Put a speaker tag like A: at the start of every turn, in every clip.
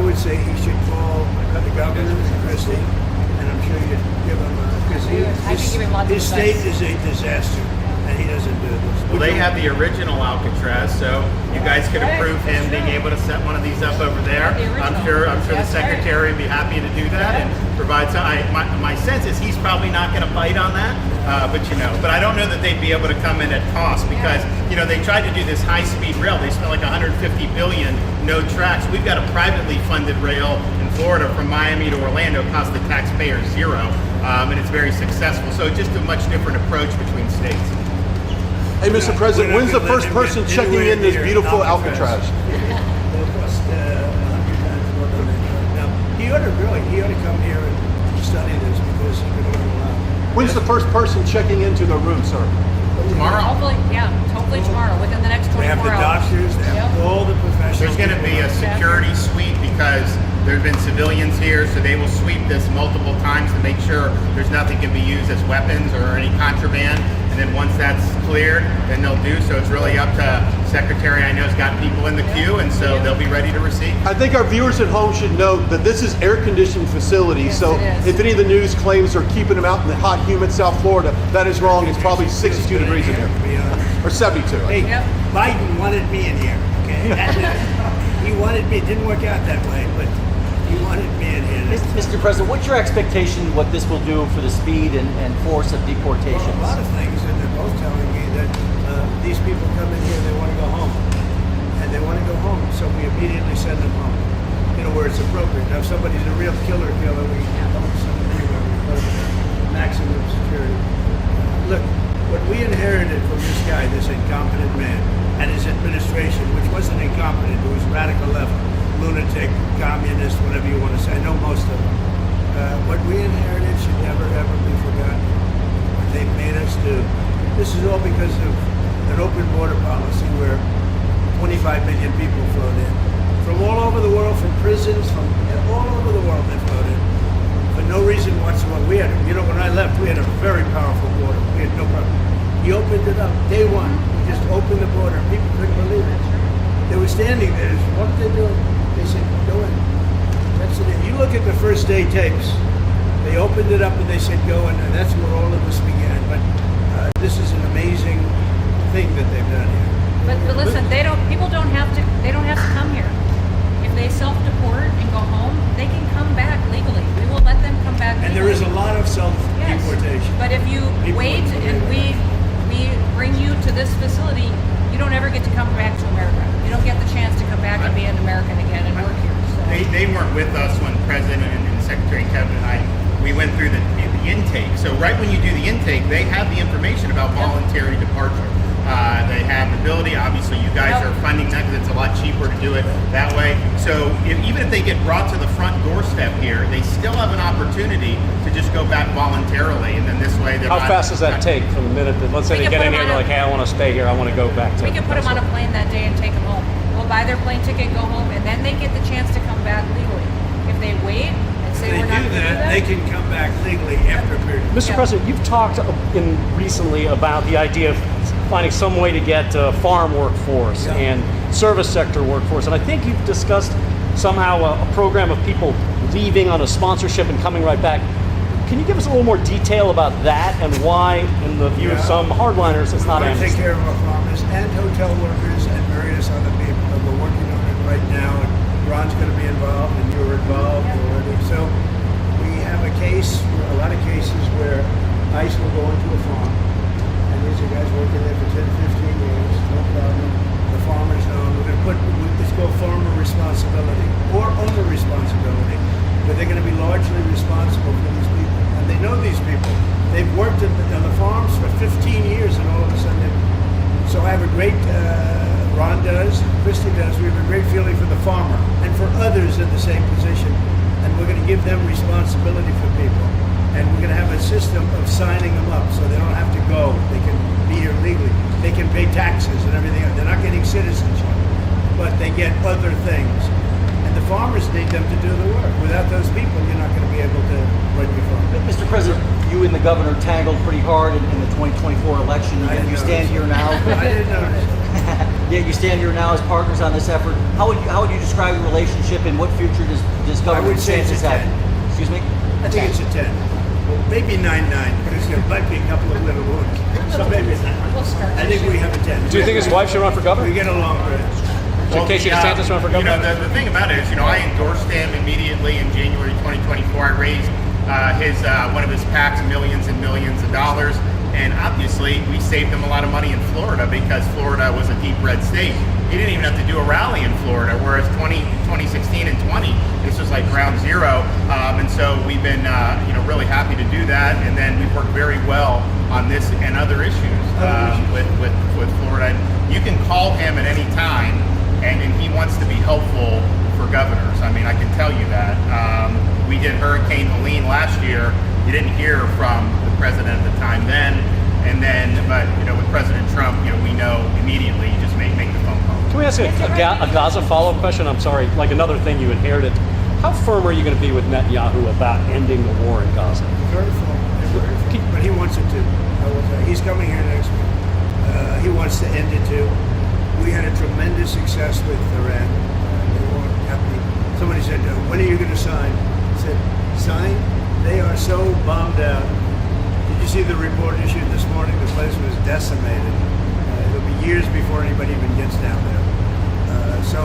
A: would say he should call the governor, Christie, and I'm sure you'd give him, because his state is a disaster, and he doesn't do this.
B: Well, they have the original Alcatraz, so you guys could approve him being able to set one of these up over there. I'm sure the secretary would be happy to do that and provide some. My sense is he's probably not going to bite on that, but I don't know that they'd be able to come in at cost because they tried to do this high-speed rail. They spent like 150 billion, no tracks. We've got a privately funded rail in Florida from Miami to Orlando, cost the taxpayer zero, and it's very successful. So just a much different approach between states.
C: Hey, Mr. President, when's the first person checking in this beautiful Alcatraz?
A: They'll cost 100 times more than that. Now, he ought to come here and study this because he could learn a lot.
C: When's the first person checking into the room, sir?
B: Tomorrow.
D: Hopefully tomorrow, within the next 24 hours.
A: They have the doctors, they have all the professionals.
B: There's going to be a security sweep because there have been civilians here, so they will sweep this multiple times to make sure there's nothing can be used as weapons or any contraband. And then once that's cleared, then they'll do. So it's really up to Secretary. I know has got people in the queue, and so they'll be ready to receive.
C: I think our viewers at home should note that this is air-conditioned facility.
D: Yes,
C: so if any of the news claims are keeping them out in the hot, humid South Florida, that is wrong. It's probably 62 degrees in here, or 72.
A: Hey, Biden wanted me in here. Okay, he wanted me. It didn't work out that way, but he wanted me in here.
E: Mr. President, what's your expectation what this will do for the speed and force of deportations?
A: Well, a lot of things, and they're both telling me that these people come in here, they want to go home. And they want to go home, so we immediately send them home, where it's appropriate. Now, if somebody's a real killer, we don't send them anywhere. We put them in maximum security. Look, what we inherited from this guy, this incompetent man, and his administration, which wasn't incompetent, it was radical left, lunatic, communist, whatever you want to say. I know most of them. What we inherited should never, ever be forgotten. What they've made us do. This is all because of an open border policy where 25 million people flowed in. From all over the world, from prisons, from all over the world they flowed in. For no reason whatsoever. When I left, we had a very powerful border. We had no problem. He opened it up. Day one, he just opened the border. People couldn't believe it. They were standing there. What did they do? They said, go in. That's it. You look at the first day tapes. They opened it up and they said, go in. And that's where all of this began. But this is an amazing thing that they've done here.
D: But listen, people don't have to come here. If they self-deport and go home, they can come back legally. We will let them come back legally.
A: And there is a lot of self-deportation.
D: Yes. But if you wait and we bring you to this facility, you don't ever get to come back to America. You don't get the chance to come back and be an American again and work here. So.
B: They weren't with us when President and Secretary Kevin and we went through the intake. So right when you do the intake, they have the information about voluntary departure. They have the ability. Obviously, you guys are funding that because it's a lot cheaper to do it that way. So even if they get brought to the front doorstep here, they still have an opportunity to just go back voluntarily, and then this way they're
F: How fast does that take from the minute that, let's say they get in here and they're like, hey, I want to stay here, I want to go back to...
D: We can put them on a plane that day and take them home. We'll buy their plane ticket, go home, and then they get the chance to come back legally. If they wait and say we're not going to do that,
A: they can come back legally after a period.
F: Mr. President, you've talked recently about the idea of finding some way to get farm workforce and service sector workforce, and I think you've discussed somehow a program of people leaving on a sponsorship and coming right back. Can you give us a little more detail about that and why, in the view of some hardliners, it's not amnesty?
A: Take care of our farmers and hotel workers and various other people. We're working on it right now, and Ron's going to be involved, and you're involved already. So we have a lot of cases where ICE will go into a farm, and these are guys working there for 10, 15 years, no problem. The farmers know. We're going to put it's called farmer responsibility or owner responsibility, but they're going to be largely responsible for these people, and they know these people. They've worked on the farms for 15 years, and all of a sudden, so I have a great. Ron does, Christie does. We have a great feeling for the farmer and for others in the same position, and we're going to give them responsibility for people, and we're going to have a system of signing them up so they don't have to go. They can be here legally. They can pay taxes and everything else. They're not getting citizenship, but they get other things. And the farmers need them to do the work. Without those people, you're not going to be able to run your farm.
E: Mr. President, you and the governor tangled pretty hard in the 2024 election. You stand here now.
A: I didn't notice.
E: Yeah, you stand here now as partners on this effort. How would you describe your relationship, and what future does Governor
A: would say it's
E: DeSantis
A: a
E: have?
A: 10.
E: Excuse me?
A: I think it's a 10. Maybe 9-9, because there might be a couple of little wounds. So maybe it's 9.
D: We'll start.
A: I think we have a 10.
F: Do you think his wife should run for governor?
A: We get along great.
F: Should Casey DeSantis run for governor?
B: The thing about it is, I endorsed him immediately in January 2024. I raised one of his PACs millions and millions of dollars. And obviously, we saved him a lot of money in Florida because Florida was a deep red state. He didn't even have to do a rally in Florida, whereas 2016 and 20, this was like ground zero. And so we've been, really happy to do that. And then we've worked very well on this and other issues with Florida. And you can call him at any time, and he wants to be helpful for governors. I mean, I can tell you that. We did Hurricane Helene last year. You didn't hear from the president at the time then, but with President Trump, we know immediately. You just make the phone call.
F: Can we ask a Gaza follow-up question? I'm sorry, like another thing you inherited. How firm are you going to be with Netanyahu about ending the war in Gaza?
A: Very full, but he wants it to. I will tell you. He's coming here next week. He wants to end it too. We had a tremendous success with Iran. They weren't happy. Somebody said, "When are you going to sign?" I said, "Sign? They are so bombed out." Did you see the report issued this morning? The place was decimated. It'll be years before anybody even gets down there. So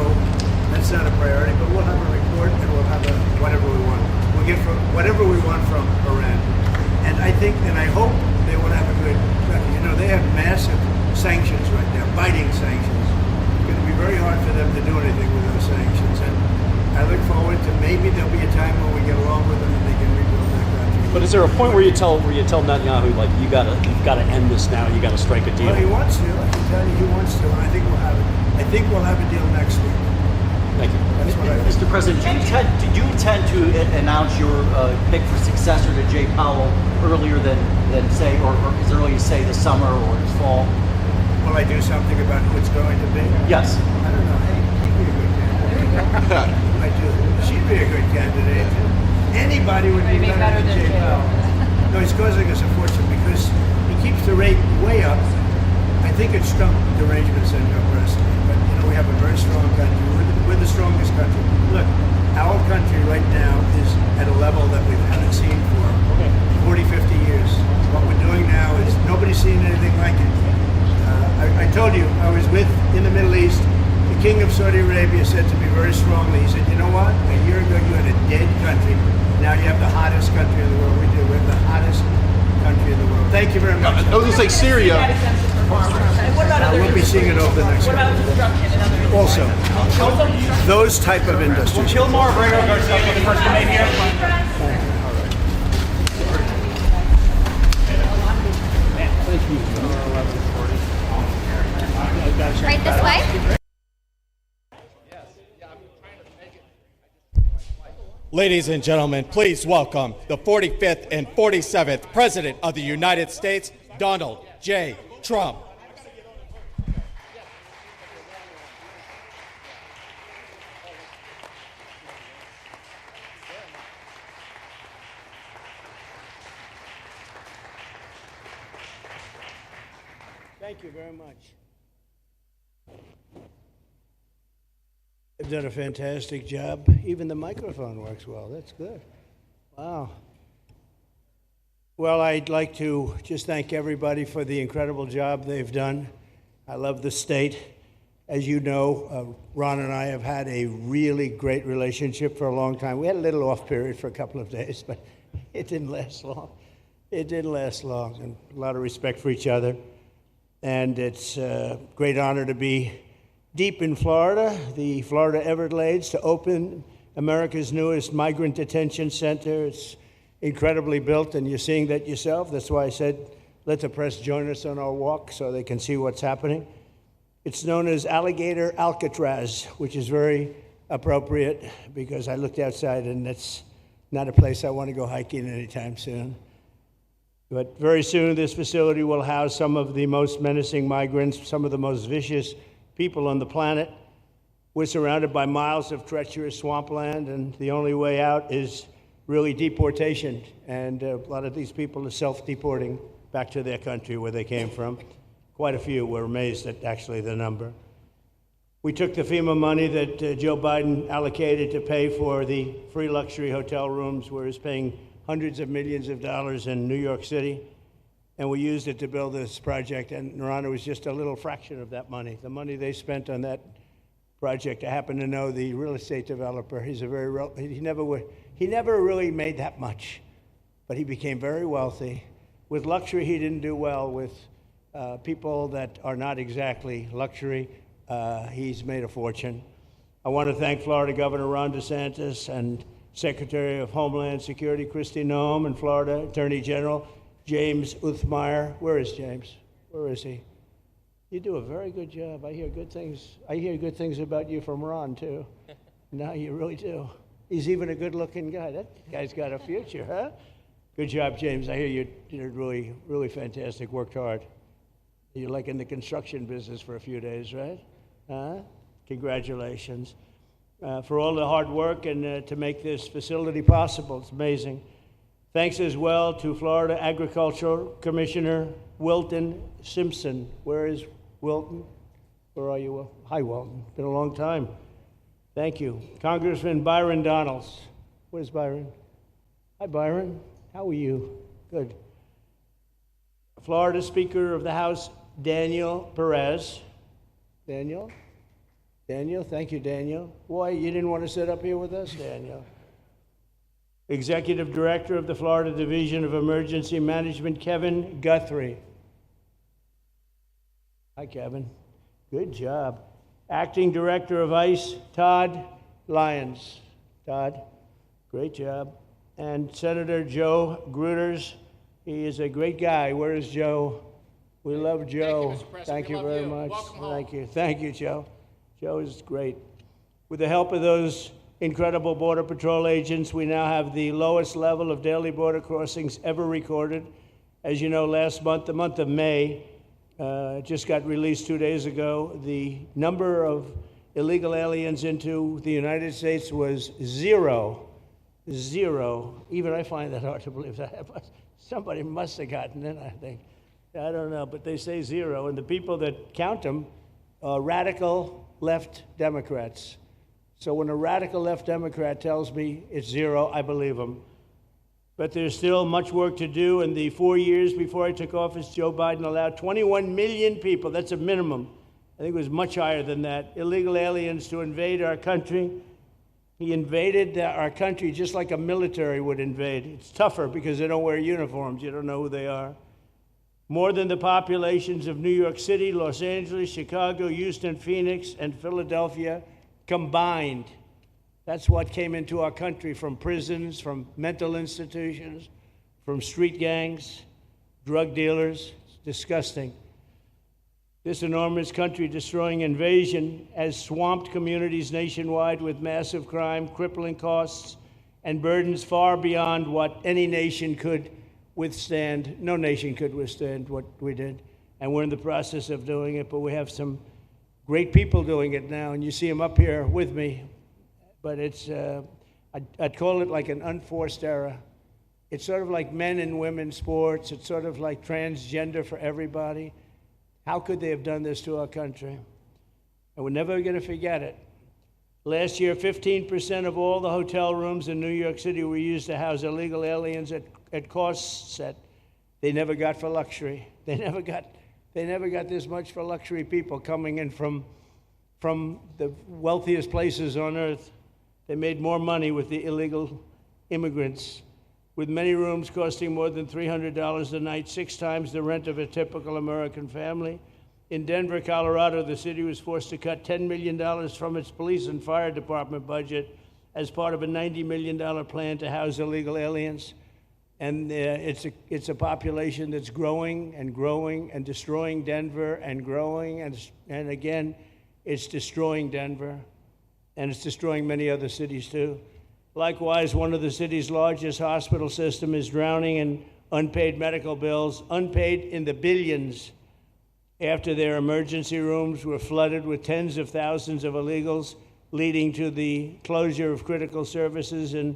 A: that's not a priority, but we'll have a report and we'll have whatever we want. We'll get whatever we want from Iran. And I think, and I hope they will have a good record. They have massive sanctions right now, biting sanctions. It's going to be very hard for them to do anything with those sanctions. And I look forward to maybe there'll be a time when we get along with them and they can rebuild their country.
F: But is there a point where you tell Netanyahu, like, you've got to end this now, you got to strike a deal?
A: Well, he wants to. I can tell you he wants to, and I think we'll have it. I think we'll have a deal next week.
F: Thank you.
A: That's what I think.
E: Mr. President, do you intend to announce your pick for successor to Jay Powell earlier than say, or as early as say the summer or this fall?
A: Will I do something about who it's going to be?
E: Yes.
A: I don't know. Hey, she'd be a good candidate. I do. She'd be a good candidate. Anybody would be better than Jay Powell. No, he's causing us a fortune because he keeps the rate way up. I think it's stumped derangement syndrome personally, but we have a very strong country. We're the strongest country. Look, our country right now is at a level that we haven't seen for 40, 50 years. What we're doing now is nobody's seen anything like it. I told you, I was in the Middle East. The King of Saudi Arabia said to me very strongly, he said, "You know what? A year ago you had a dead country. Now you have the hottest country in the world." We do. We have the hottest country in the world. Thank you very much.
C: I was going to say Syria.
A: We'll be seeing it over the next couple of days. Also, those type of industries.
B: Kill more radar guard stuff for the first domain here.
G: Right this way?
H: Ladies and gentlemen, please welcome the 45th and 47th President of the United States, Donald J. Trump.
A: Thank you very much. You've done a fantastic job. Even the microphone works well. That's good. Wow. Well, I'd like to just thank everybody for the incredible job they've done. I love the state. As you know, Ron and I have had a really great relationship for a long time. We had a little off period for a couple of days, but it didn't last long. It didn't last long, and a lot of respect for each other. And it's a great honor to be deep in Florida, the Florida Everglades, to open America's newest migrant detention center. It's incredibly built, and you're seeing that yourself. That's why I said, let the press join us on our walk so they can see what's happening. It's known as Alligator Alcatraz, which is very appropriate because I looked outside and that's not a place I want to go hiking anytime soon. But very soon, this facility will house some of the most menacing migrants, some of the most vicious people on the planet. We're surrounded by miles of treacherous swampland, and the only way out is really deportation. And a lot of these people are self-deporting back to their country where they came from. Of quite a few. We're amazed at actually the number. We took the FEMA money that Joe Biden allocated to pay for the free luxury hotel rooms, where he's paying hundreds of millions of dollars in New York City, and we used it to build this project. And Narana was just a little fraction of that money. The money they spent on that project, I happen to know the real estate developer. He's a he never really made that much, but he became very wealthy. With luxury, he didn't do well. With people that are not exactly luxury, he's made a fortune. I want to thank Florida Governor Ron DeSantis and Secretary of Homeland Security Kristi Noem, and Florida Attorney General James Uthmeier. Where is James? Where is he? You do a very good job. I hear good things. I hear good things about you from Ron too. No, you really do. He's even a good-looking guy. That guy's got a future, huh? Good job, James. I hear you did really, really fantastic. Worked hard. You're like in the construction business for a few days, right? Congratulations for all the hard work and to make this facility possible. It's amazing. Thanks as well to Florida Agricultural Commissioner Wilton Simpson. Where is Wilton? Where are you, Will? Hi, Wilton. Been a long time. Thank you. Congressman Byron Donalds. Where's Byron? Hi, Byron. How are you? Good. Florida Speaker of the House Daniel Perez. Daniel? Daniel, thank you, Daniel. Why, you didn't want to sit up here with us, Daniel? Executive Director of the Florida Division of Emergency Management, Kevin Guthrie. Hi, Kevin. Good job. Acting Director of ICE, Todd Lyons. Todd, great job. And Senator Joe Gruters. He is a great guy. Where is Joe? We love Joe. Thank you very much. Thank you. Thank you, Joe. Joe is great. With the help of those incredible Border Patrol agents, we now have the lowest level of daily border crossings ever recorded. As you know, last month, the month of May, just got released 2 days ago, the number of illegal aliens into the United States was zero. Zero. Even I find that hard to believe. That somebody must have gotten it, I think. I don't know, but they say zero. And the people that count them are radical left Democrats. So when a radical left Democrat tells me it's zero, I believe him. But there's still much work to do. In the 4 years before I took office, Joe Biden allowed 21 million people, that's a minimum, I think it was much higher than that, illegal aliens to invade our country. He invaded our country just like a military would invade. It's tougher because they don't wear uniforms. You don't know who they are. More than the populations of New York City, Los Angeles, Chicago, Houston, Phoenix, and Philadelphia combined. That's what came into our country from prisons, from mental institutions, from street gangs, drug dealers. It's disgusting. This enormous country-destroying invasion has swamped communities nationwide with massive crime, crippling costs, and burdens far beyond what any nation could withstand. No nation could withstand what we did, and we're in the process of doing it, but we have some great people doing it now, and you see them up here with me. But it's, I'd call it like an unforced era. It's sort of like men and women sports. It's sort of like transgender for everybody. How could they have done this to our country? And we're never going to forget it. Last year, 15% of all the hotel rooms in New York City were used to house illegal aliens at costs that they never got for luxury. They never got this much for luxury people coming in from the wealthiest places on earth. They made more money with the illegal immigrants, with many rooms costing more than $300 a night, 6 times the rent of a typical American family. In Denver, Colorado, the city was forced to cut $10 million from its police and fire department budget as part of a $90 million plan to house illegal aliens. And it's a population that's growing and growing and destroying Denver and growing. And again, it's destroying Denver. And it's destroying many other cities too. Likewise, one of the city's largest hospital system is drowning in unpaid medical bills, unpaid in the billions, after their emergency rooms were flooded with tens of thousands of illegals, leading to the closure of critical services. And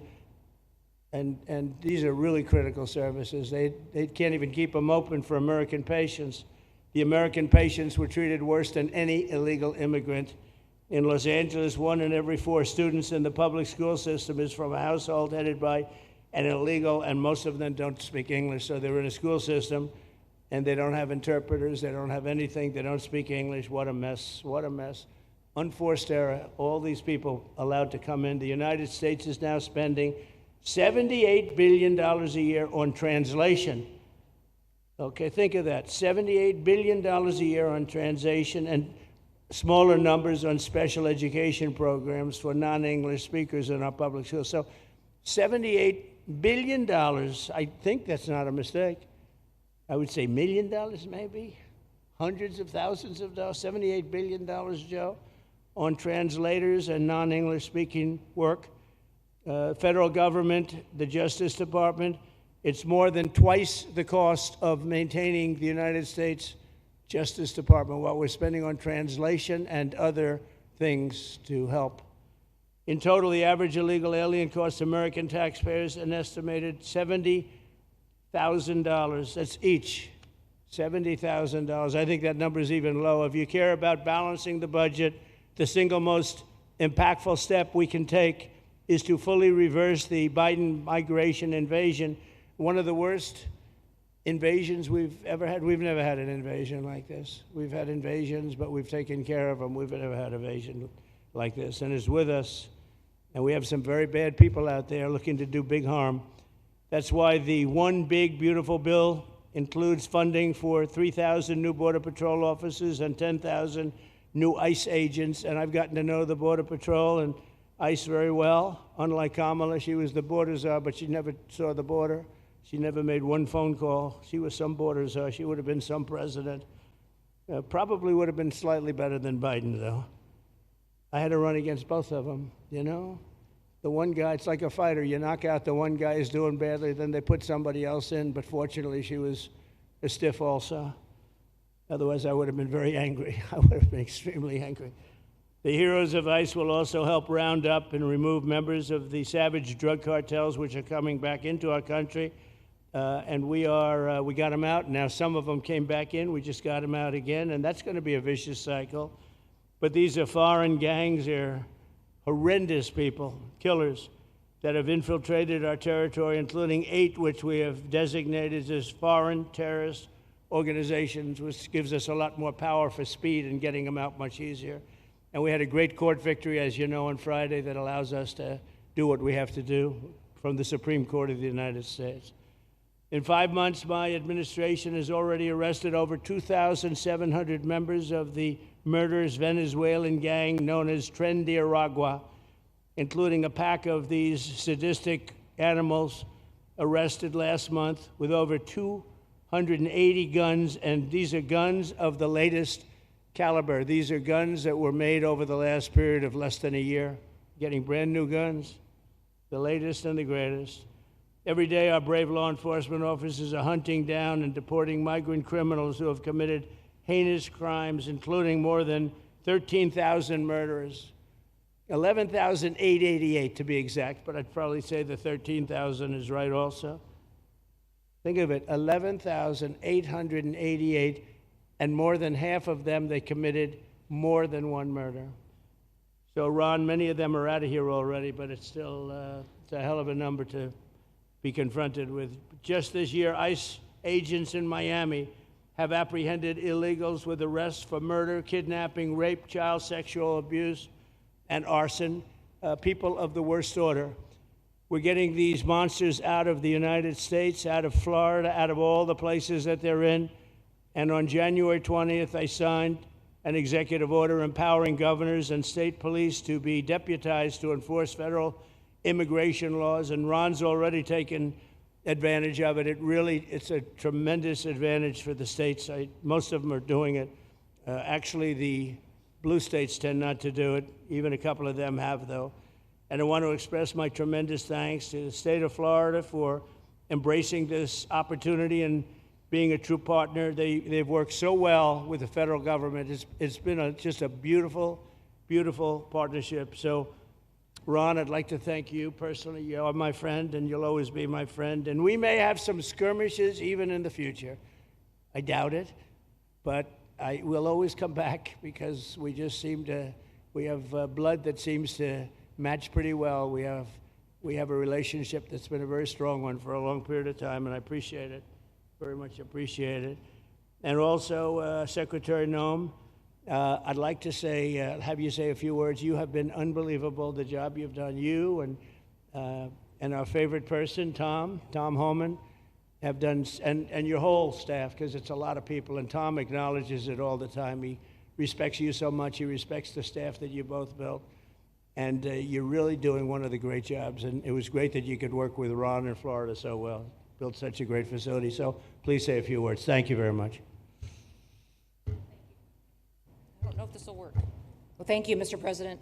A: these are really critical services. They can't even keep them open for American patients. The American patients were treated worse than any illegal immigrant. In Los Angeles, 1 in every 4 students in the public school system is from a household headed by an illegal, and most of them don't speak English, so they're in a school system, and they don't have interpreters, they don't have anything, they don't speak English. What a mess, what a mess. Unforced error, all these people allowed to come in. The United States is now spending $78 billion a year on translation. Okay, think of that, $78 billion a year on translation, and smaller numbers on special education programs for non-English speakers in our public schools. So $78 billion, I think that's not a mistake. I would say $1 million maybe, hundreds of thousands of dollars, $78 billion, Joe, on translators and non-English speaking work. Federal government, the Justice Department, it's more than twice the cost of maintaining the United States Justice Department, what we're spending on translation and other things to help. In total, the average illegal alien costs American taxpayers an estimated $70,000. That's each, $70,000. I think that number is even low. If you care about balancing the budget, the single most impactful step we can take is to fully reverse the Biden migration invasion. One of the worst invasions we've ever had. We've never had an invasion like this. We've had invasions, but we've taken care of them. We've never had an invasion like this, and it's with us. And we have some very bad people out there looking to do big harm. That's why the One Big Beautiful Bill includes funding for 3,000 new Border Patrol officers and 10,000 new ICE agents. And I've gotten to know the Border Patrol and ICE very well. Unlike Kamala, she was the border czar, but she never saw the border. She never made one phone call. She was some border czar. She would have been some president. Probably would have been slightly better than Biden, though. I had to run against both of them, you know? The one guy, it's like a fighter. You knock out the one guy who's doing badly, then they put somebody else in, but fortunately she was a stiff also. Otherwise, I would have been very angry. I would have been extremely angry. The heroes of ICE will also help round up and remove members of the savage drug cartels which are coming back into our country. And we got them out. Now some of them came back in. We just got them out again, and that's going to be a vicious cycle. But these are foreign gangs. They're horrendous people, killers, that have infiltrated our territory, including 8 which we have designated as foreign terrorist organizations, which gives us a lot more power for speed and getting them out much easier. And we had a great court victory, as you know, on Friday that allows us to do what we have to do from the Supreme Court of the United States. In 5 months, my administration has already arrested over 2,700 members of the murderous Venezuelan gang known as Tren de Aragua, including a pack of these sadistic animals arrested last month with over 280 guns, and these are guns of the latest caliber. These are guns that were made over the last period of less than a year, getting brand new guns, the latest and the greatest. Every day, our brave law enforcement officers are hunting down and deporting migrant criminals who have committed heinous crimes, including more than 13,000 murderers, 11,888 to be exact, but I'd probably say the 13,000 is right also. Think of it, 11,888, and more than half of them, they committed more than one murder. So, Ron, many of them are out of here already, but it's still it's a hell of a number to be confronted with. Just this year, ICE agents in Miami have apprehended illegals with arrests for murder, kidnapping, rape, child sexual abuse, and arson, people of the worst order. We're getting these monsters out of the United States, out of Florida, out of all the places that they're in. And on January 20th, I signed an executive order empowering governors and state police to be deputized to enforce federal immigration laws, and Ron's already taken advantage of it. It's a tremendous advantage for the states. Most of them are doing it. Actually, the blue states tend not to do it. Even a couple of them have, though. And I want to express my tremendous thanks to the state of Florida for embracing this opportunity and being a true partner. They've worked so well with the federal government. It's been just a beautiful, beautiful partnership. So, Ron, I'd like to thank you personally. You are my friend, and you'll always be my friend. And we may have some skirmishes even in the future. I doubt it. but I will always come back because we just seem to, we have blood that seems to match pretty well. We have a relationship that's been a very strong one for a long period of time, and I appreciate it, very much appreciate it. And also, Secretary Noem, I'd like to say, have you say a few words. You have been unbelievable, the job you've done. You and our favorite person, Tom Homan, have done, and your whole staff, because it's a lot of people, and Tom acknowledges it all the time. He respects you so much. He respects the staff that you both built. And you're really doing one of the great jobs. And it was great that you could work with Ron in Florida so well. Built such a great facility. So please say a few words. Thank you very much.
D: I don't know if this will work. Well, thank you, Mr. President.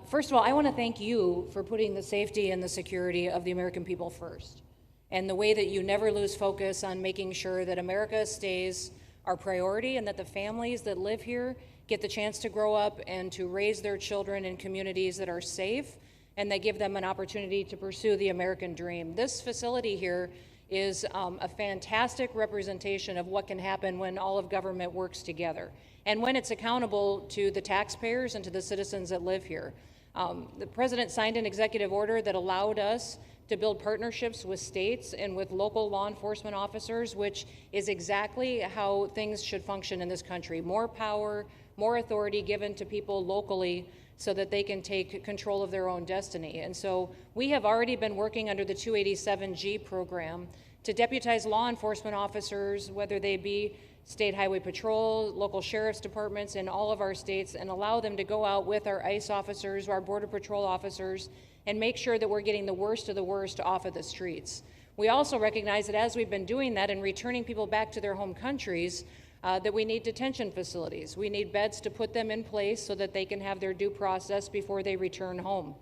D: First of all, I want to thank you for putting the safety and the security of the American people first, and the way that you never lose focus on making sure that America stays our priority and that the families that live here get the chance to grow up and to raise their children in communities that are safe and that give them an opportunity to pursue the American dream. This facility here is a fantastic representation of what can happen when all of government works together and when it's accountable to the taxpayers and to the citizens that live here. The president signed an executive order that allowed us to build partnerships with states and with local law enforcement officers, which is exactly how things should function in this country. More power, more authority given to people locally so that they can take control of their own destiny. And so we have already been working under the 287G program to deputize law enforcement officers, whether they be state highway patrol, local sheriff's departments in all of our states, and allow them to go out with our ICE officers, our border patrol officers, and make sure that we're getting the worst of the worst off of the streets. We also recognize that as we've been doing that and returning people back to their home countries, that we need detention facilities. We need beds to put them in place so that they can have their due process before they return home.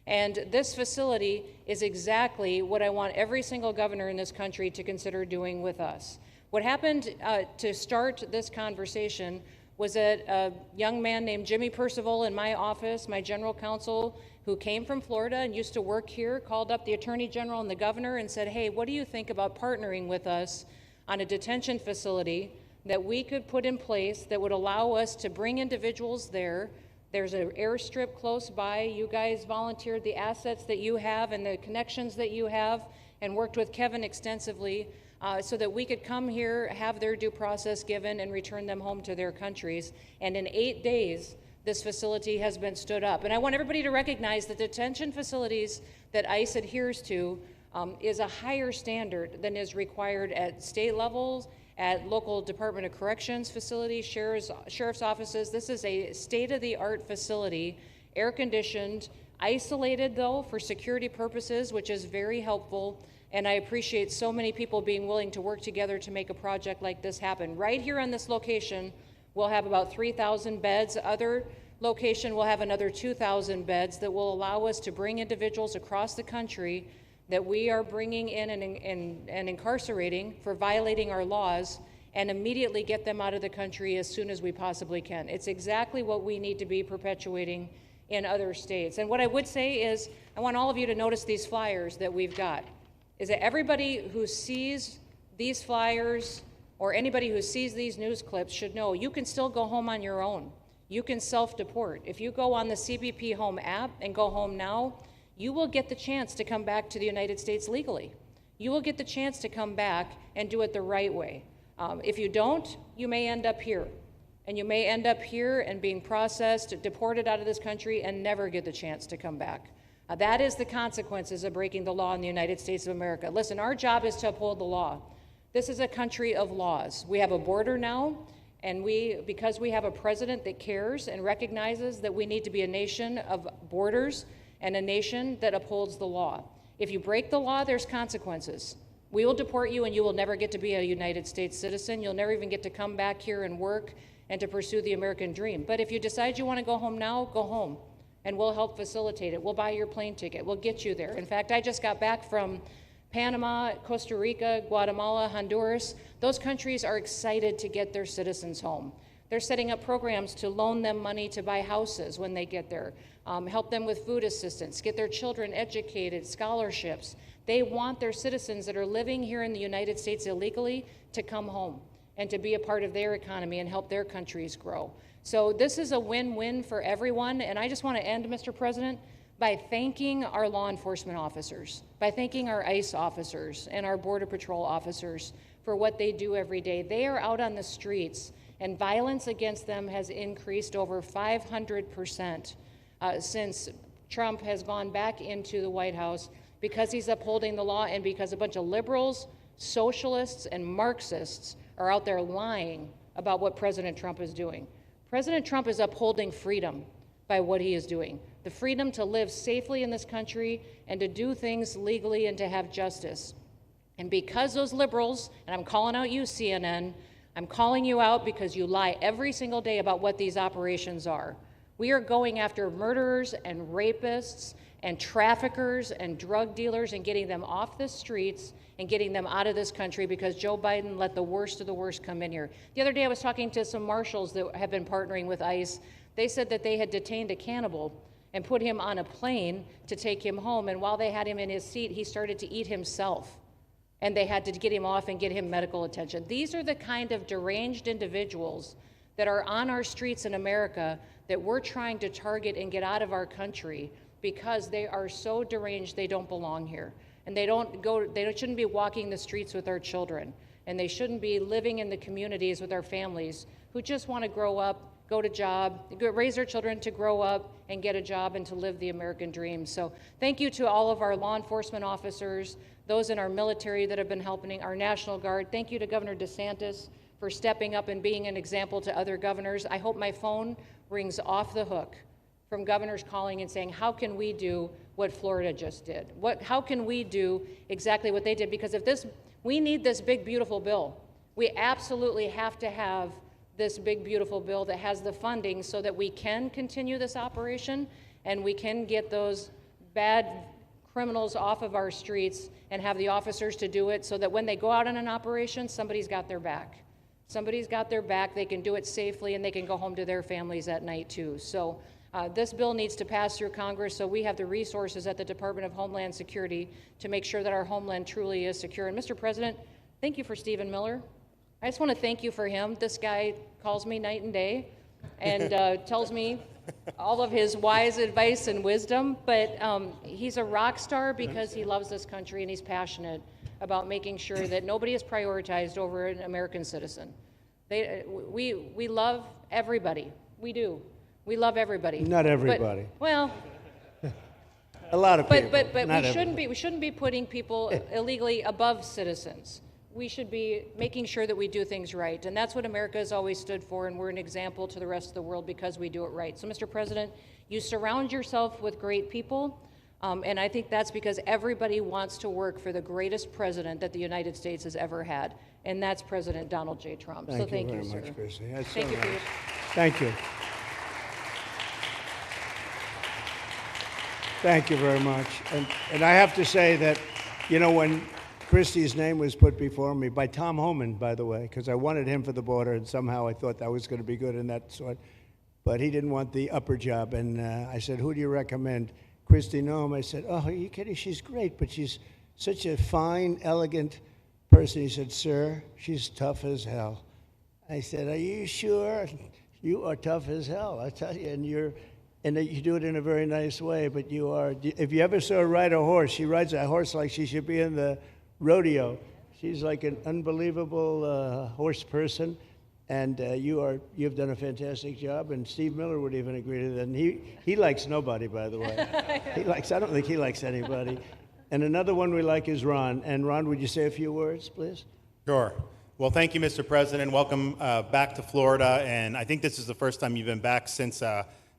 D: And this facility is exactly what I want every single governor in this country to consider doing with us. What happened to start this conversation was that a young man named Jimmy Percival in my office, my general counsel, who came from Florida and used to work here, called up the Attorney General and the governor and said, hey, what do you think about partnering with us on a detention facility that we could put in place that would allow us to bring individuals there? There's an airstrip close by. You guys volunteered the assets that you have and the connections that you have and worked with Kevin extensively so that we could come here, have their due process given, and return them home to their countries. And in 8 days, this facility has been stood up. And I want everybody to recognize that detention facilities that ICE adheres to is a higher standard than is required at state levels, at local Department of Corrections facilities, sheriff's offices. This is a state-of-the-art facility, air-conditioned, isolated though for security purposes, which is very helpful. And I appreciate so many people being willing to work together to make a project like this happen. Right here on this location, we'll have about 3,000 beds. Other location will have another 2,000 beds that will allow us to bring individuals across the country that we are bringing in and incarcerating for violating our laws and immediately get them out of the country as soon as we possibly can. It's exactly what we need to be perpetuating in other states. And what I would say is, I want all of you to notice these flyers that we've got, is that everybody who sees these flyers or anybody who sees these news clips should know you can still go home on your own. You can self-deport. If you go on the CBP Home app and go home now, you will get the chance to come back to the United States legally. You will get the chance to come back and do it the right way. If you don't, you may end up here. And you may end up here and being processed, deported out of this country, and never get the chance to come back. That is the consequences of breaking the law in the United States of America. Listen, our job is to uphold the law. This is a country of laws. We have a border now, and because we have a president that cares and recognizes that we need to be a nation of borders and a nation that upholds the law. If you break the law, there's consequences. We will deport you and you will never get to be a United States citizen. You'll never even get to come back here and work and to pursue the American dream. But if you decide you want to go home now, go home. And we'll help facilitate it. We'll buy your plane ticket. We'll get you there. In fact, I just got back from Panama, Costa Rica, Guatemala, Honduras. Those countries are excited to get their citizens home. They're setting up programs to loan them money to buy houses when they get there, help them with food assistance, get their children educated, scholarships. They want their citizens that are living here in the United States illegally to come home. and to be a part of their economy and help their countries grow. So this is a win-win for everyone, and I just want to end, Mr. President, by thanking our law enforcement officers, by thanking our ICE officers and our Border Patrol officers for what they do every day. They are out on the streets, and violence against them has increased over 500% since Trump has gone back into the White House, because he's upholding the law and because a bunch of liberals, socialists, and Marxists are out there lying about what President Trump is doing. President Trump is upholding freedom by what he is doing. The freedom to live safely in this country and to do things legally and to have justice. And because those liberals, and I'm calling out you, CNN, I'm calling you out because you lie every single day about what these operations are. We are going after murderers and rapists and traffickers and drug dealers and getting them off the streets and getting them out of this country because Joe Biden let the worst of the worst come in here. The other day I was talking to some marshals that have been partnering with ICE. They said that they had detained a cannibal and put him on a plane to take him home, and while they had him in his seat, he started to eat himself, and they had to get him off and get him medical attention. These are the kind of deranged individuals that are on our streets in America that we're trying to target and get out of our country because they are so deranged they don't belong here. And they shouldn't be walking the streets with our children, and they shouldn't be living in the communities with our families who just want to grow up, go to job, raise their children to grow up and get a job and to live the American dream. So thank you to all of our law enforcement officers, those in our military that have been helping, our National Guard. Thank you to Governor DeSantis for stepping up and being an example to other governors. I hope my phone rings off the hook from governors calling and saying, how can we do what Florida just did? How can we do exactly what they did? Because we need this big, beautiful bill. We absolutely have to have this big, beautiful bill that has the funding so that we can continue this operation and we can get those bad criminals off of our streets and have the officers to do it so that when they go out on an operation, somebody's got their back. Somebody's got their back, they can do it safely, and they can go home to their families at night too. So this bill needs to pass through Congress so we have the resources at the Department of Homeland Security to make sure that our homeland truly is secure. And Mr. President, thank you for Stephen Miller. I just want to thank you for him. This guy calls me night and day and tells me all of his wise advice and wisdom, but he's a rock star because he loves this country and he's passionate about making sure that nobody is prioritized over an American citizen. We love everybody. We do. We love everybody.
A: Not everybody.
D: Well,
A: a lot of people.
D: But we shouldn't be putting people illegally above citizens. We should be making sure that we do things right, and that's what America has always stood for, and we're an example to the rest of the world because we do it right. So, Mr. President, you surround yourself with great people, and I think that's because everybody wants to work for the greatest president that the United States has ever had, and that's President Donald J. Trump. So thank you, sir.
A: Much, Christy. That's
D: Thank you for your...
A: Thank you. Thank you very much. And I have to say that, you know, when Christie's name was put before me by Tom Homan, by the way, because I wanted him for the border, and somehow I thought that was going to be good in that sort. But he didn't want the upper job, and I said, who do you recommend? Christy Noem. I said, oh, are you kidding? She's great, but she's such a fine, elegant person. He said, sir, she's tough as hell. I said, are you sure? You are tough as hell, I tell you, and you do it in a very nice way, but you are, if you ever saw her ride a horse, she rides a horse like she should be in the rodeo. She's like an unbelievable horse person, and you've done a fantastic job, and Steve Miller would even agree to that. And he likes nobody, by the way. I don't think he likes anybody. And another one we like is Ron. And Ron, would you say a few words, please?
B: Sure. Well, thank you, Mr. President. Welcome back to Florida, and I think this is the first time you've been back since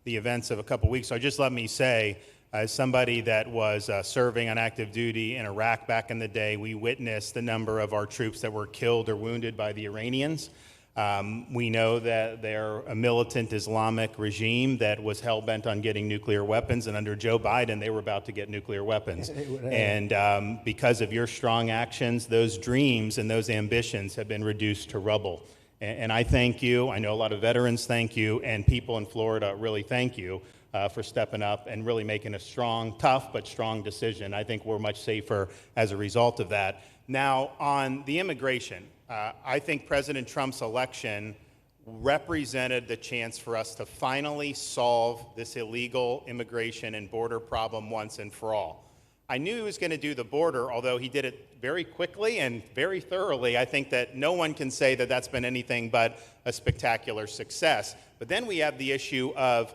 B: the events of a couple weeks. So just let me say, as somebody that was serving on active duty in Iraq back in the day, we witnessed the number of our troops that were killed or wounded by the Iranians. We know that they're a militant Islamic regime that was hell-bent on getting nuclear weapons, and under Joe Biden, they were about to get nuclear weapons. And because of your strong actions, those dreams and those ambitions have been reduced to rubble. And I thank you. I know a lot of veterans thank you, and people in Florida really thank you for stepping up and really making a strong, tough, but strong decision. I think we're much safer as a result of that. Now, on the immigration, I think President Trump's election represented the chance for us to finally solve this illegal immigration and border problem once and for all. I knew he was going to do the border, although he did it very quickly and very thoroughly. I think that no one can say that that's been anything but a spectacular success. But then we have the issue of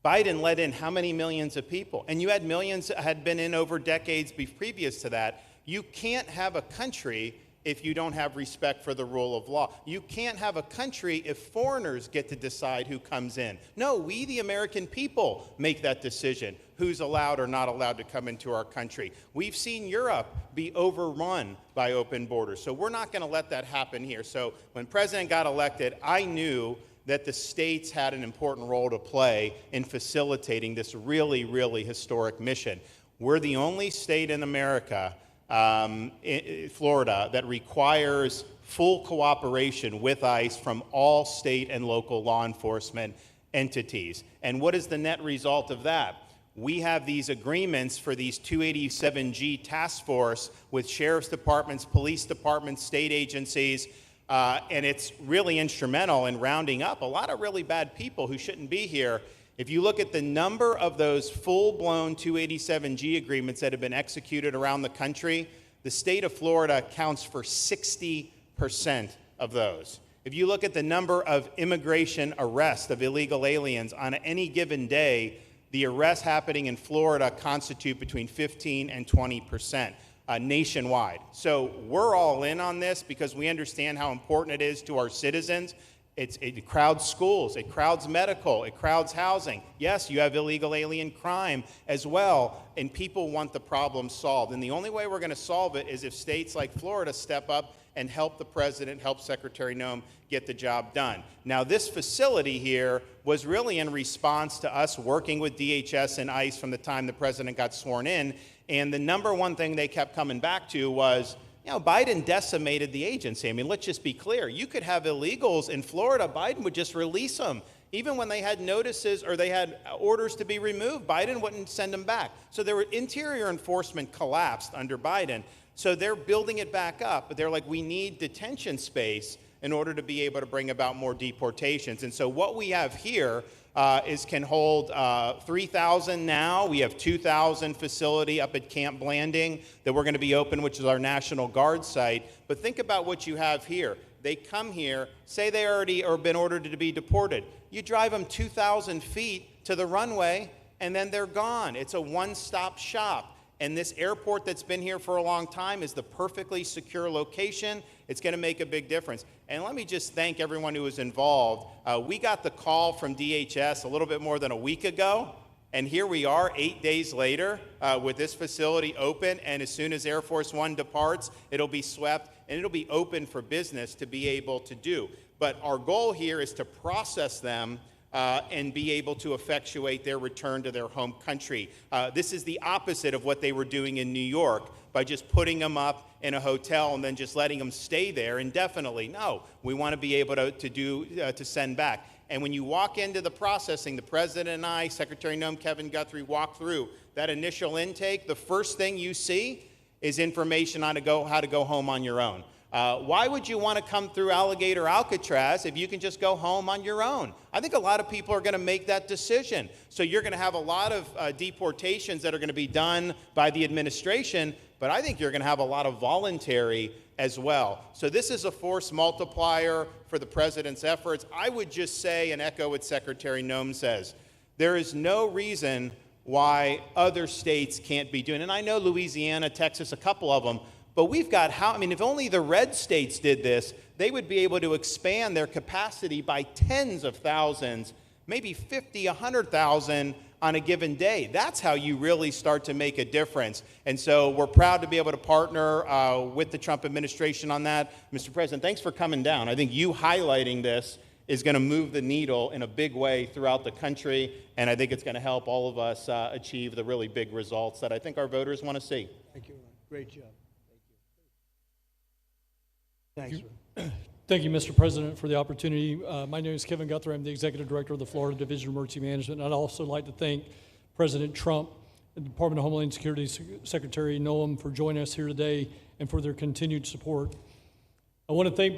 B: Biden let in how many millions of people? And you had millions that had been in over decades previous to that. You can't have a country if you don't have respect for the rule of law. You can't have a country if foreigners get to decide who comes in. No, we, the American people, make that decision, who's allowed or not allowed to come into our country. We've seen Europe be overrun by open borders, so we're not going to let that happen here. So when President got elected, I knew that the states had an important role to play in facilitating this really, really historic mission. We're the only state in America, Florida, that requires full cooperation with ICE from all state and local law enforcement entities. And what is the net result of that? We have these agreements for these 287G task force with sheriff's departments, police departments, state agencies, and it's really instrumental in rounding up a lot of really bad people who shouldn't be here. If you look at the number of those full-blown 287G agreements that have been executed around the country, the state of Florida counts for 60% of those. If you look at the number of immigration arrests of illegal aliens on any given day, the arrests happening in Florida constitute between 15 and 20%. Nationwide. So we're all in on this because we understand how important it is to our citizens. It crowds schools, it crowds medical, it crowds housing. Yes, you have illegal alien crime as well, and people want the problem solved. And the only way we're going to solve it is if states like Florida step up and help the president, help Secretary Noem get the job done. Now, this facility here was really in response to us working with DHS and ICE from the time the president got sworn in. And the number one thing they kept coming back to was, you know, Biden decimated the agency. I mean, let's just be clear. You could have illegals in Florida. Biden would just release them. Even when they had notices or they had orders to be removed, Biden wouldn't send them back. So their interior enforcement collapsed under Biden. So they're building it back up. But they're like, we need detention space in order to be able to bring about more deportations. And so what we have here can hold 3,000 now. We have 2,000 facility up at Camp Blanding that we're going to be open, which is our National Guard site. But think about what you have here. They come here, say they already are been ordered to be deported. You drive them 2,000 feet to the runway, and then they're gone. It's a one-stop shop. And this airport that's been here for a long time is the perfectly secure location. It's going to make a big difference. And let me just thank everyone who was involved. We got the call from DHS a little bit more than a week ago, and here we are 8 days later with this facility open, and as soon as Air Force One departs, it'll be swept, and it'll be open for business to be able to do. But our goal here is to process them and be able to effectuate their return to their home country. This is the opposite of what they were doing in New York by just putting them up in a hotel and then just letting them stay there indefinitely. No, we want to be able to send back. And when you walk into the processing, the president and I, Secretary Noem, Kevin Guthrie, walk through that initial intake, the first thing you see is information on how to go home on your own. Why would you want to come through Alligator Alcatraz if you can just go home on your own? I think a lot of people are going to make that decision. So you're going to have a lot of deportations that are going to be done by the administration, but I think you're going to have a lot of voluntary as well. So this is a force multiplier for the president's efforts. I would just say and echo what Secretary Noem says. There is no reason why other states can't be doing it. And I know Louisiana, Texas, a couple of them, but we've got if only the red states did this, they would be able to expand their capacity by tens of thousands, maybe 50, 100,000 on a given day. That's how you really start to make a difference. And so we're proud to be able to partner with the Trump administration on that. Mr. President, thanks for coming down. I think you highlighting this is going to move the needle in a big way throughout the country, and I think it's going to help all of us achieve the really big results that I think our voters want to see.
A: Thank you, Ron. Great job. Thanks, Ron.
I: Thank you, Mr. President, for the opportunity. My name is Kevin Guthrie. I'm the Executive Director of the Florida Division of Emergency Management. And I'd also like to thank President Trump and the Department of Homeland Security Secretary Noem for joining us here today and for their continued support. I want to thank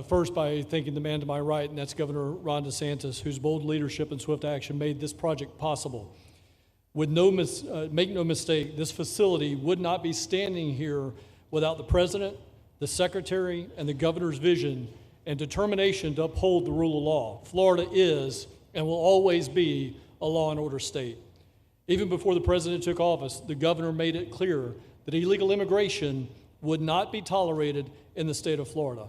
I: first by thanking the man to my right, and that's Governor Ron DeSantis, whose bold leadership and swift action made this project possible. Make no mistake, this facility would not be standing here without the President, the Secretary, and the Governor's vision and determination to uphold the rule of law. Florida is and will always be a law and order state. Even before the President took office, the Governor made it clear that illegal immigration would not be tolerated in the state of Florida.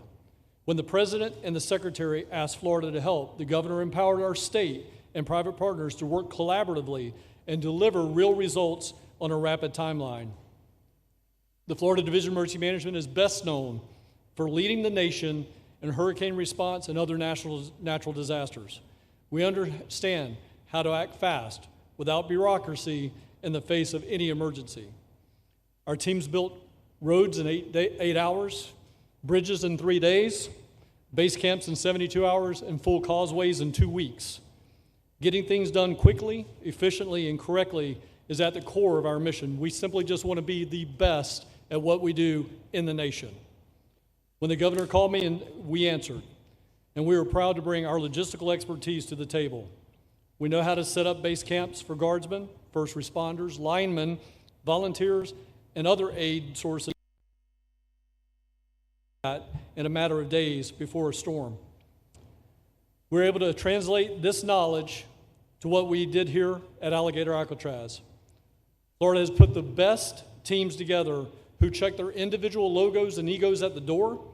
I: When the President and the Secretary asked Florida to help, the Governor empowered our state and private partners to work collaboratively and deliver real results on a rapid timeline. The Florida Division of Emergency Management is best known for leading the nation in hurricane response and other natural disasters. We understand how to act fast without bureaucracy in the face of any emergency. Our teams built roads in 8 hours, bridges in 3 days, base camps in 72 hours, and full causeways in 2 weeks. Getting things done quickly, efficiently, and correctly is at the core of our mission. We simply just want to be the best at what we do in the nation. When the Governor called me, and we answered, and we were proud to bring our logistical expertise to the table. We know how to set up base camps for guardsmen, first responders, linemen, volunteers, and other aid sources in a matter of days before a storm. We're able to translate this knowledge to what we did here at Alligator Alcatraz. Florida has put the best teams together who check their individual logos and egos at the door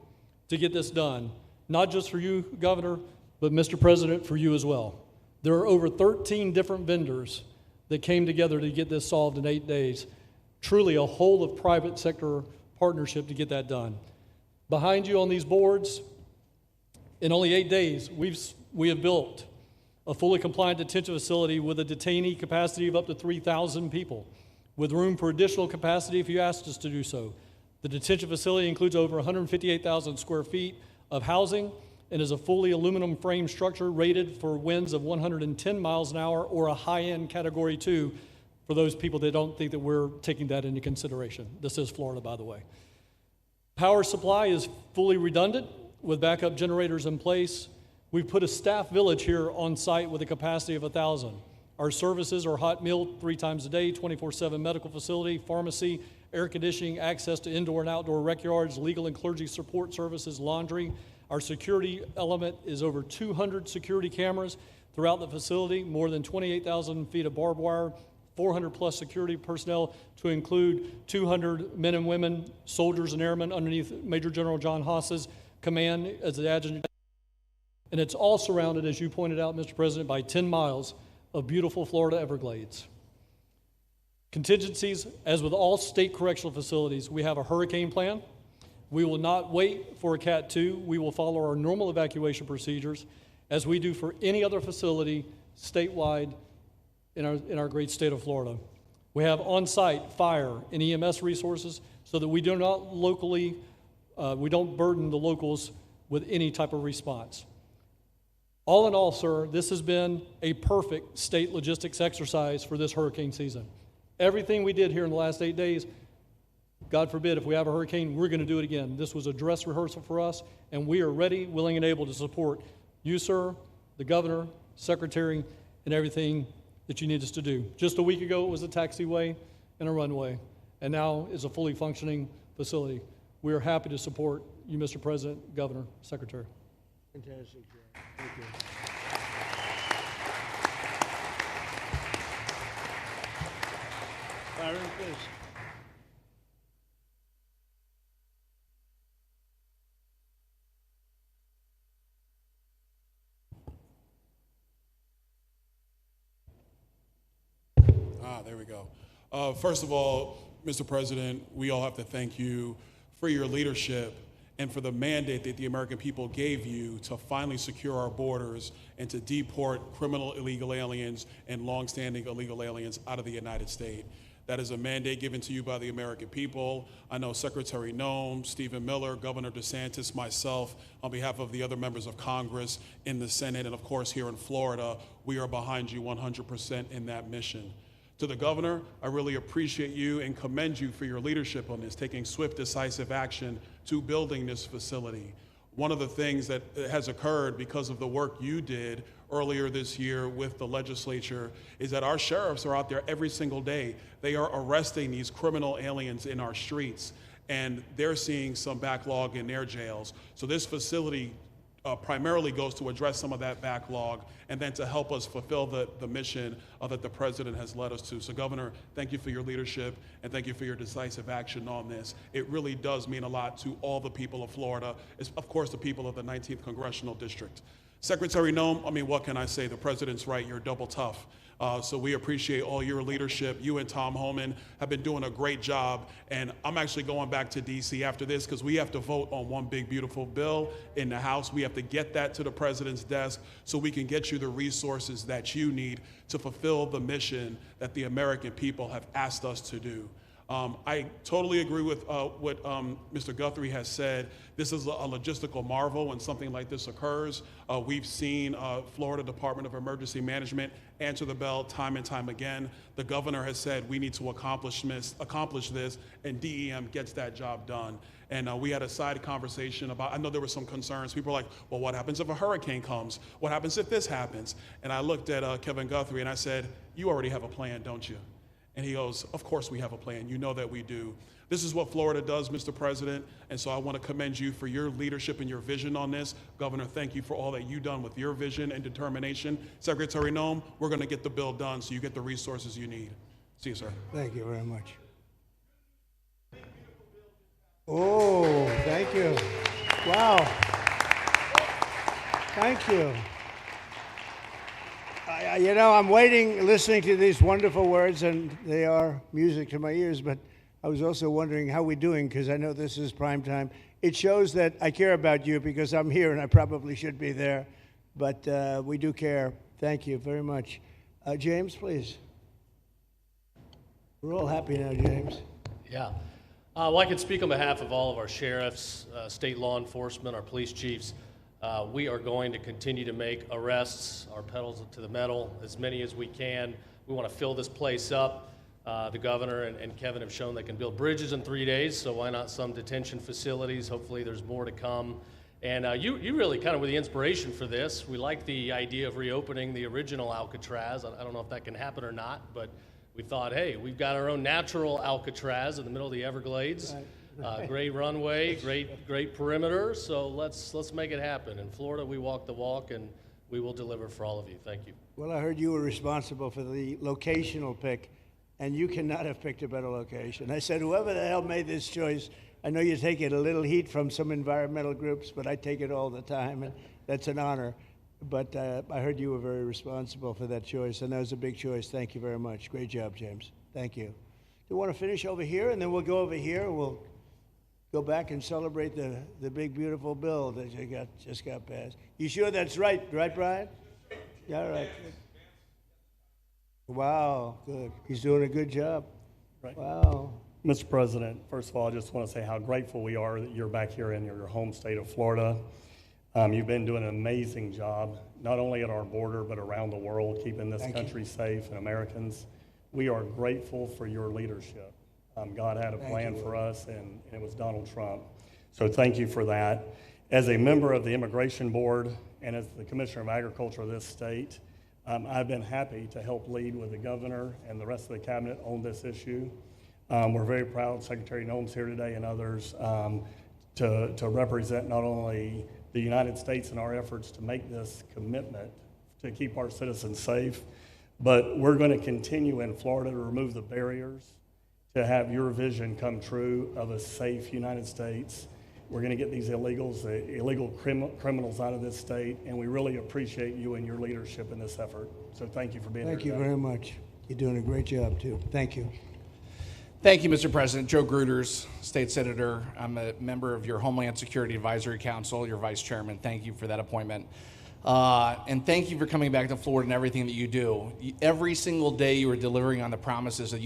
I: to get this done. Not just for you, Governor, but Mr. President, for you as well. There are over 13 different vendors that came together to get this solved in 8 days. Truly a whole of private sector partnership to get that done. Behind you on these boards, in only 8 days, we have built a fully compliant detention facility with a detainee capacity of up to 3,000 people, with room for additional capacity if you asked us to do so. The detention facility includes over 158,000 square feet of housing and is a fully aluminum frame structure rated for winds of 110 miles an hour or a high-end Category 2 for those people that don't think that we're taking that into consideration. This is Florida, by the way. Power supply is fully redundant with backup generators in place. We've put a staff village here on site with a capacity of 1,000. Our services are hot meal 3 times a day, 24/7 medical facility, pharmacy, air conditioning, access to indoor and outdoor rec yards, legal and clergy support services, laundry. Our security element is over 200 security cameras throughout the facility, more than 28,000 feet of barbed wire, 400 plus security personnel to include 200 men and women, soldiers and airmen underneath Major General John Haas's command as the adjutant. And it's all surrounded, as you pointed out, Mr. President, by 10 miles of beautiful Florida Everglades. Contingencies, as with all state correctional facilities, we have a hurricane plan. We will not wait for a Cat 2. We will follow our normal evacuation procedures as we do for any other facility statewide in our great state of Florida. We have on-site fire and EMS resources so that we do not we don't burden the locals with any type of response. All in all, sir, this has been a perfect state logistics exercise for this hurricane season. Everything we did here in the last 8 days, God forbid, if we have a hurricane, we're going to do it again. This was a dress rehearsal for us, and we are ready, willing, and able to support you, sir, the governor, secretary, and everything that you need us to do. Just a week ago, it was a taxiway and a runway, and now it's a fully functioning facility. We are happy to support you, Mr. President, Governor, Secretary.
A: Fantastic job. Thank you. Byron, please.
J: There we go. First of all, Mr. President, we all have to thank you for your leadership and for the mandate that the American people gave you to finally secure our borders and to deport criminal illegal aliens and longstanding illegal aliens out of the United States. That is a mandate given to you by the American people. I know Secretary Noem, Stephen Miller, Governor DeSantis, myself, on behalf of the other members of Congress in the Senate, and of course here in Florida, we are behind you 100% in that mission. To the governor, I really appreciate you and commend you for your leadership on this, taking swift, decisive action to building this facility. One of the things that has occurred because of the work you did earlier this year with the legislature is that our sheriffs are out there every single day. They are arresting these criminal aliens in our streets, and they're seeing some backlog in their jails. So this facility primarily goes to address some of that backlog and then to help us fulfill the mission that the president has led us to. So Governor, thank you for your leadership and thank you for your decisive action on this. It really does mean a lot to all the people of Florida, of course the people of the 19th Congressional District. Secretary Noem, I mean, what can I say? The president's right, you're double tough. So we appreciate all your leadership. You and Tom Homan have been doing a great job. And I'm actually going back to DC after this because we have to vote on one big, beautiful bill in the House. We have to get that to the president's desk so we can get you the resources that you need to fulfill the mission that the American people have asked us to do. I totally agree with what Mr. Guthrie has said. This is a logistical marvel when something like this occurs. We've seen Florida Department of Emergency Management answer the bell time and time again. The governor has said we need to accomplish this, and DEM gets that job done. And we had a side conversation about, I know there were some concerns. People were like, well, what happens if a hurricane comes? What happens if this happens? And I looked at Kevin Guthrie and I said, you already have a plan, don't you? And he goes, of course we have a plan. You know that we do. This is what Florida does, Mr. President. And so I want to commend you for your leadership and your vision on this. Governor, thank you for all that you've done with your vision and determination. Secretary Noem, we're going to get the bill done so you get the resources you need. See you, sir.
A: Thank you very much. Oh, thank you. Wow. Thank you. You know, I'm waiting, listening to these wonderful words, and they are music to my ears, but I was also wondering how we're doing, because I know this is prime time. It shows that I care about you, because I'm here, and I probably should be there, but we do care. Thank you very much. James, please. We're all happy now, James.
K: Yeah. Well, I can speak on behalf of all of our sheriffs, state law enforcement, our police chiefs. We are going to continue to make arrests, our pedals to the metal, as many as we can. We want to fill this place up. The governor and Kevin have shown they can build bridges in 3 days, so why not some detention facilities? Hopefully there's more to come. And you really kind of were the inspiration for this. We like the idea of reopening the original Alcatraz. I don't know if that can happen or not, but we thought, hey, we've got our own natural Alcatraz in the middle of the Everglades. Right. Great runway, great perimeter, so let's make it happen. In Florida, we walk the walk, and we will deliver for all of you. Thank you.
A: Well, I heard you were responsible for the locational pick, and you cannot have picked a better location. I said, whoever the hell made this choice, I know you take it a little heat from some environmental groups, but I take it all the time, and that's an honor. But I heard you were very responsible for that choice, and that was a big choice. Thank you very much. Great job, James. Thank you. Do you want to finish over here, and then we'll go over here? We'll go back and celebrate the big, beautiful bill that you just got passed. You sure that's right, Brian? Yeah, all right. Wow, good. He's doing a good job.
F: Right.
A: Wow.
F: Mr. President, first of all, I just want to say how grateful we are that you're back here in your home state of Florida. You've been doing an amazing job, not only at our border, but around the world, keeping this country safe and Americans. We are grateful for your leadership. God had a plan for us, and it was Donald Trump. So thank you for that. As a member of the Immigration Board and as the Commissioner of Agriculture of this state, I've been happy to help lead with the governor and the rest of the cabinet on this issue. We're very proud Secretary Noem's here today and others to represent not only the United States in our efforts to make this commitment to keep our citizens safe, but we're going to continue in Florida to remove the barriers to have your vision come true of a safe United States. We're going to get these illegal criminals out of this state, and we really appreciate you and your leadership in this effort. So thank you for being here today.
A: Thank you very much. You're doing a great job, too. Thank you.
L: Thank you, Mr. President. Joe Gruters, State Senator. I'm a member of your Homeland Security Advisory Council, your Vice Chairman. Thank you for that appointment. And thank you for coming back to Florida and everything that you do. Every single day you are delivering on the promises that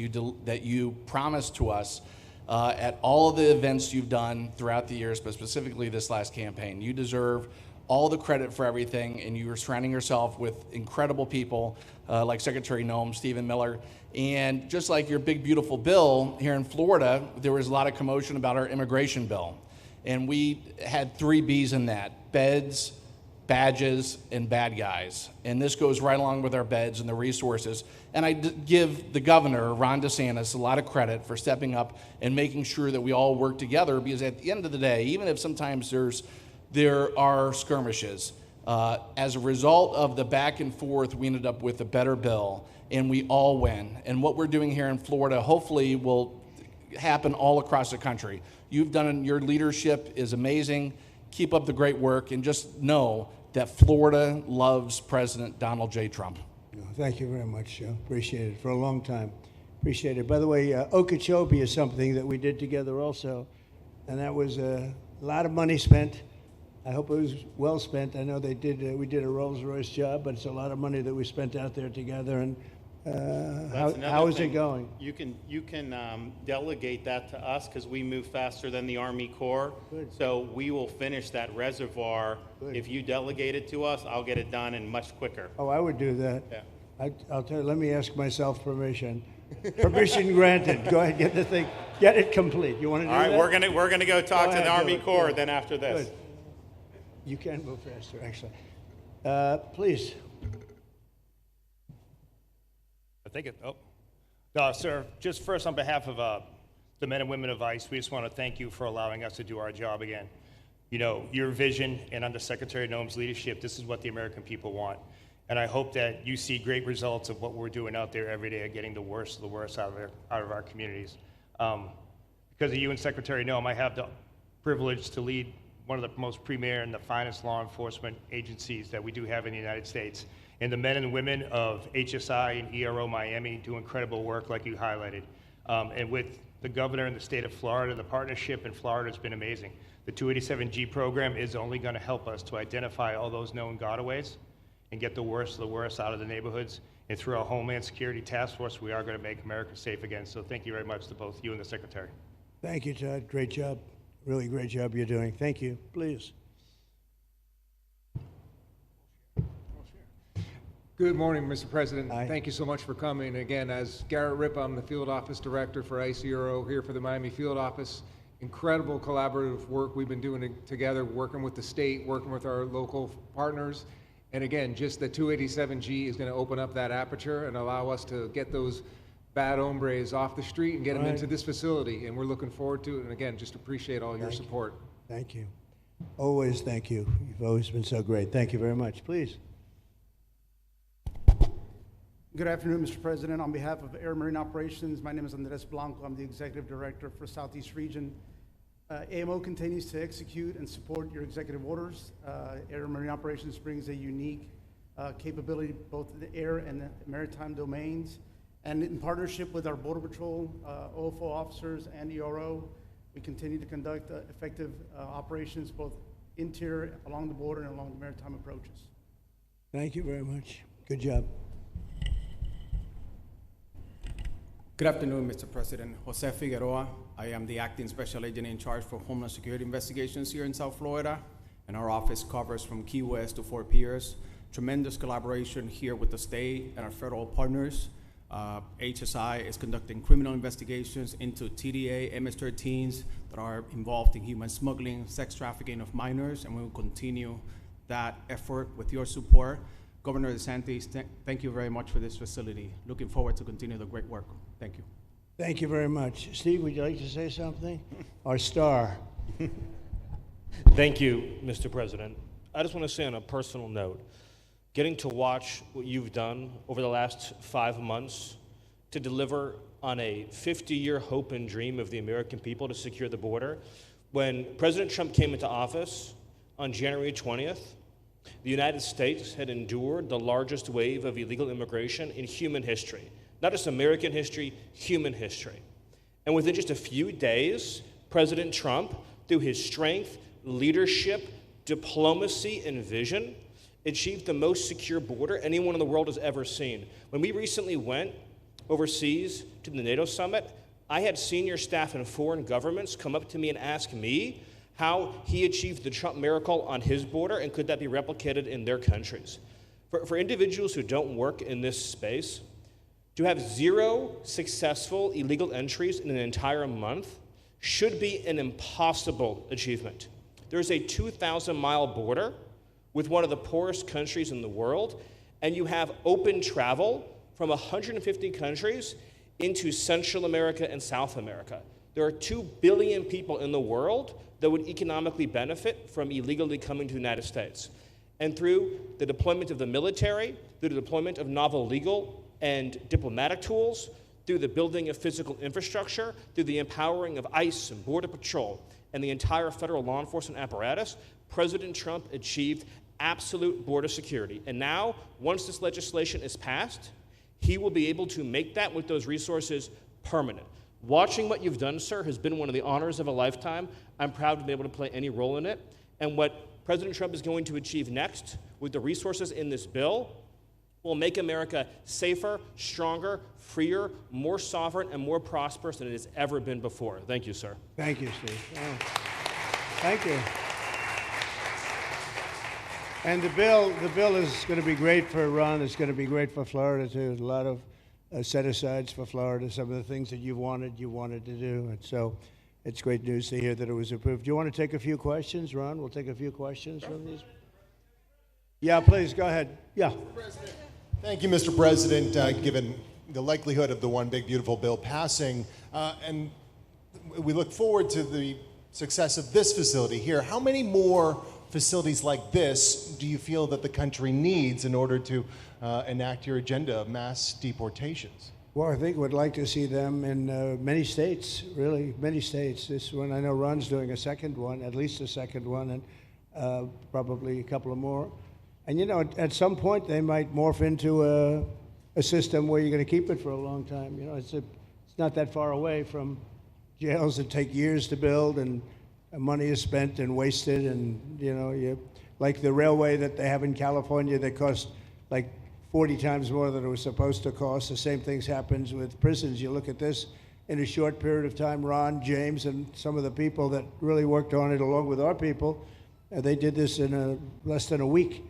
L: you promised to us at all of the events you've done throughout the years, but specifically this last campaign. You deserve all the credit for everything, and you are surrounding yourself with incredible people like Secretary Noem, Stephen Miller, and just like your big, beautiful bill here in Florida, there was a lot of commotion about our immigration bill. And we had 3 B's in that: beds, badges, and bad guys. And this goes right along with our beds and the resources. And I give the governor, Ron DeSantis, a lot of credit for stepping up and making sure that we all work together, because at the end of the day, even if sometimes there are skirmishes, as a result of the back and forth, we ended up with a better bill, and we all win. And what we're doing here in Florida hopefully will happen all across the country. You've done, your leadership is amazing. Keep up the great work, and just know that Florida loves President Donald J. Trump.
A: Thank you very much, Joe. Appreciate it for a long time. Appreciate it. By the way, Okeechobee is something that we did together also, and that was a lot of money spent. I hope it was well spent. I know we did a Rolls-Royce job, but it's a lot of money that we spent out there together. And how is it going?
B: You can delegate that to us, because we move faster than the Army Corps.
A: Good.
B: So we will finish that reservoir.
A: Good.
B: If you delegate it to us, I'll get it done and much quicker.
A: Oh, I would do that.
B: Yeah.
A: I'll tell you. Let me ask myself permission. Permission granted. Go ahead, get the thing, get it complete. You want to do that?
B: All right, we're gonna go talk
A: Go
B: to the
A: ahead,
B: Army
A: do it.
B: Corps
A: Good.
B: then after this.
A: Good. You can move faster, actually. Please.
M: Sir, just first on behalf of the men and women of ICE, we just want to thank you for allowing us to do our job again. You know, your vision and under Secretary Noem's leadership, this is what the American people want. And I hope that you see great results of what we're doing out there every day, getting the worst of the worst out of our communities. Because of you and Secretary Noem, I have the privilege to lead one of the most premier and the finest law enforcement agencies that we do have in the United States. And the men and women of HSI and ERO Miami do incredible work, like you highlighted. And with the governor in the state of Florida, the partnership in Florida has been amazing. The 287G program is only going to help us to identify all those known gotaways and get the worst of the worst out of the neighborhoods. And through our Homeland Security Task Force, we are going to make America safe again. So thank you very much to both you and the Secretary.
A: Thank you, Todd. Great job. Really great job you're doing. Thank you. Please.
N: Good morning, Mr. President.
A: Hi.
N: Thank you so much for coming. Again, as Garrett Ripp, I'm the Field Office Director for ICRO here for the Miami Field Office. Incredible collaborative work we've been doing together, working with the state, working with our local partners. And again, just the 287G is going to open up that aperture and allow us to get those bad hombres off the street and get them into this facility. And we're looking forward to it. And again, just appreciate all your support.
A: Thank you. Always thank you. You've always been so great. Thank you very much. Please.
O: Good afternoon, Mr. President. On behalf of Air Marine Operations, my name is Andres Blanco. I'm the Executive Director for Southeast Region. AMO continues to execute and support your executive orders. Air Marine Operations brings a unique capability both in the air and the maritime domains. And in partnership with our Border Patrol, OFO officers, and ERO, we continue to conduct effective operations both interior, along the border, and along the maritime approaches.
A: Thank you very much. Good job.
P: Good afternoon, Mr. President. Jose Figueroa. I am the Acting Special Agent in charge for Homeland Security Investigations here in South Florida, and our office covers from Key West to Fort Pierce. Tremendous collaboration here with the state and our federal partners. HSI is conducting criminal investigations into TDA, MS-13s that are involved in human smuggling, sex trafficking of minors, and we will continue that effort with your support. Governor DeSantis, thank you very much for this facility. Looking forward to continue the great work. Thank you.
A: Thank you very much. Steve, would you like to say something? Our star.
Q: Thank you, Mr. President. I just want to say on a personal note, getting to watch what you've done over the last 5 months to deliver on a 50-year hope and dream of the American people to secure the border. When President Trump came into office on January 20th, the United States had endured the largest wave of illegal immigration in human history. Not just American history, human history. And within just a few days, President Trump, through his strength, leadership, diplomacy, and vision, achieved the most secure border anyone in the world has ever seen. When we recently went overseas to the NATO summit, I had senior staff in foreign governments come up to me and ask me how he achieved the Trump miracle on his border and could that be replicated in their countries. For individuals who don't work in this space, to have 0 successful illegal entries in an entire month should be an impossible achievement. There's a 2,000-mile border with one of the poorest countries in the world, and you have open travel from 150 countries into Central America and South America. There are 2 billion people in the world that would economically benefit from illegally coming to the United States. And through the deployment of the military, through the deployment of novel legal and diplomatic tools, through the building of physical infrastructure, through the empowering of ICE and Border Patrol, and the entire federal law enforcement apparatus, President Trump achieved absolute border security. And now, once this legislation is passed, he will be able to make that with those resources permanent. Watching what you've done, sir, has been one of the honors of a lifetime. I'm proud to be able to play any role in it. And what President Trump is going to achieve next with the resources in this bill will make America safer, stronger, freer, more sovereign, and more prosperous than it has ever been before. Thank you, sir.
A: Thank you, Steve. Oh. Thank you. And the bill is going to be great for Ron. It's going to be great for Florida, too. A lot of set-asides for Florida, some of the things that you wanted to do. And so it's great news to hear that it was approved. Do you want to take a few questions, Ron? We'll take a few questions from these. Yeah, please, go ahead. Yeah.
R: Thank you, Mr. President. Given the likelihood of the One Big Beautiful Bill passing, and we look forward to the success of this facility here, how many more facilities like this do you feel that the country needs in order to enact your agenda of mass deportations?
A: Well, I think we'd like to see them in many states, really, many states. This one, I know Ron's doing a second one, at least a second one, and probably a couple of more. And, you know, at some point, they might morph into a system where you're going to keep it for a long time. You know, it's not that far away from jails that take years to build, and money is spent and wasted. And, you know, like the railway that they have in California that costs like 40 times more than it was supposed to cost. The same things happens with prisons. You look at this in a short period of time, Ron, James, and some of the people that really worked on it along with our people, they did this in less than a week.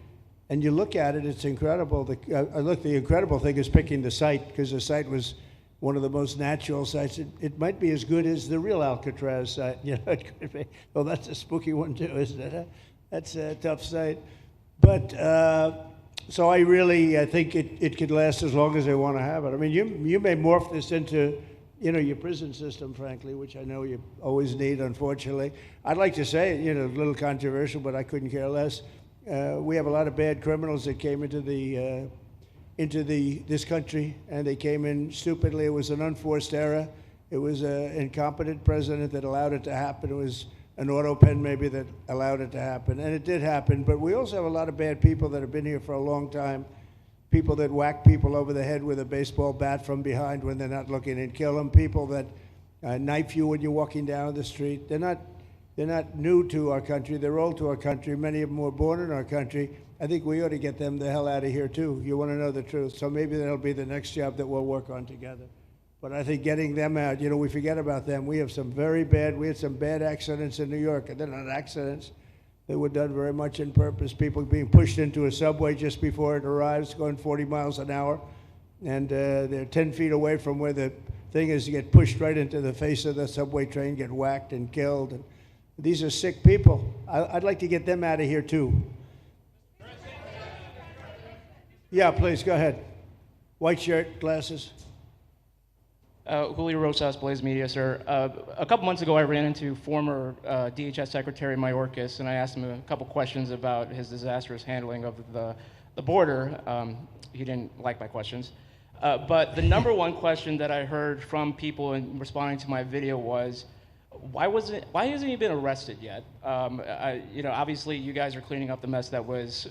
A: And you look at it, it's incredible. The incredible thing is picking the site, because the site was one of the most natural sites. It might be as good as the real Alcatraz site. You know, it could be. Well, that's a spooky one too, isn't it? That's a tough site. But so I think it could last as long as they want to have it. I mean, you may morph this into, you know, your prison system, frankly, which I know you always need, unfortunately. I'd like to say, you know, a little controversial, but I couldn't care less. We have a lot of bad criminals that came into this country, and they came in stupidly. It was an unforced error. It was an incompetent president that allowed it to happen. It was an auto pen maybe that allowed it to happen, and it did happen. But we also have a lot of bad people that have been here for a long time, people that whack people over the head with a baseball bat from behind when they're not looking and kill them, people that knife you when you're walking down the street. They're not new to our country. They're old to our country. Many of them were born in our country. I think we ought to get them the hell out of here, too. You want to know the truth. So maybe that'll be the next job that we'll work on together. But I think getting them out, you know, we forget about them. We had some bad accidents in New York. And they're not accidents. They were done very much on purpose. People being pushed into a subway just before it arrives, going 40 miles an hour. And they're 10 feet away from where the thing is. You get pushed right into the face of the subway train, get whacked and killed. And these are sick people. I'd like to get them out of here, too. Yeah, please, go ahead. White shirt, glasses.
S: Julio Rosas, Blaze Media, sir. A couple months ago, I ran into former DHS Secretary Mayorkas, and I asked him a couple questions about his disastrous handling of the border. He didn't like my questions. But the number one question that I heard from people in responding to my video was, why hasn't he been arrested yet? You know, obviously you guys are cleaning up the mess that was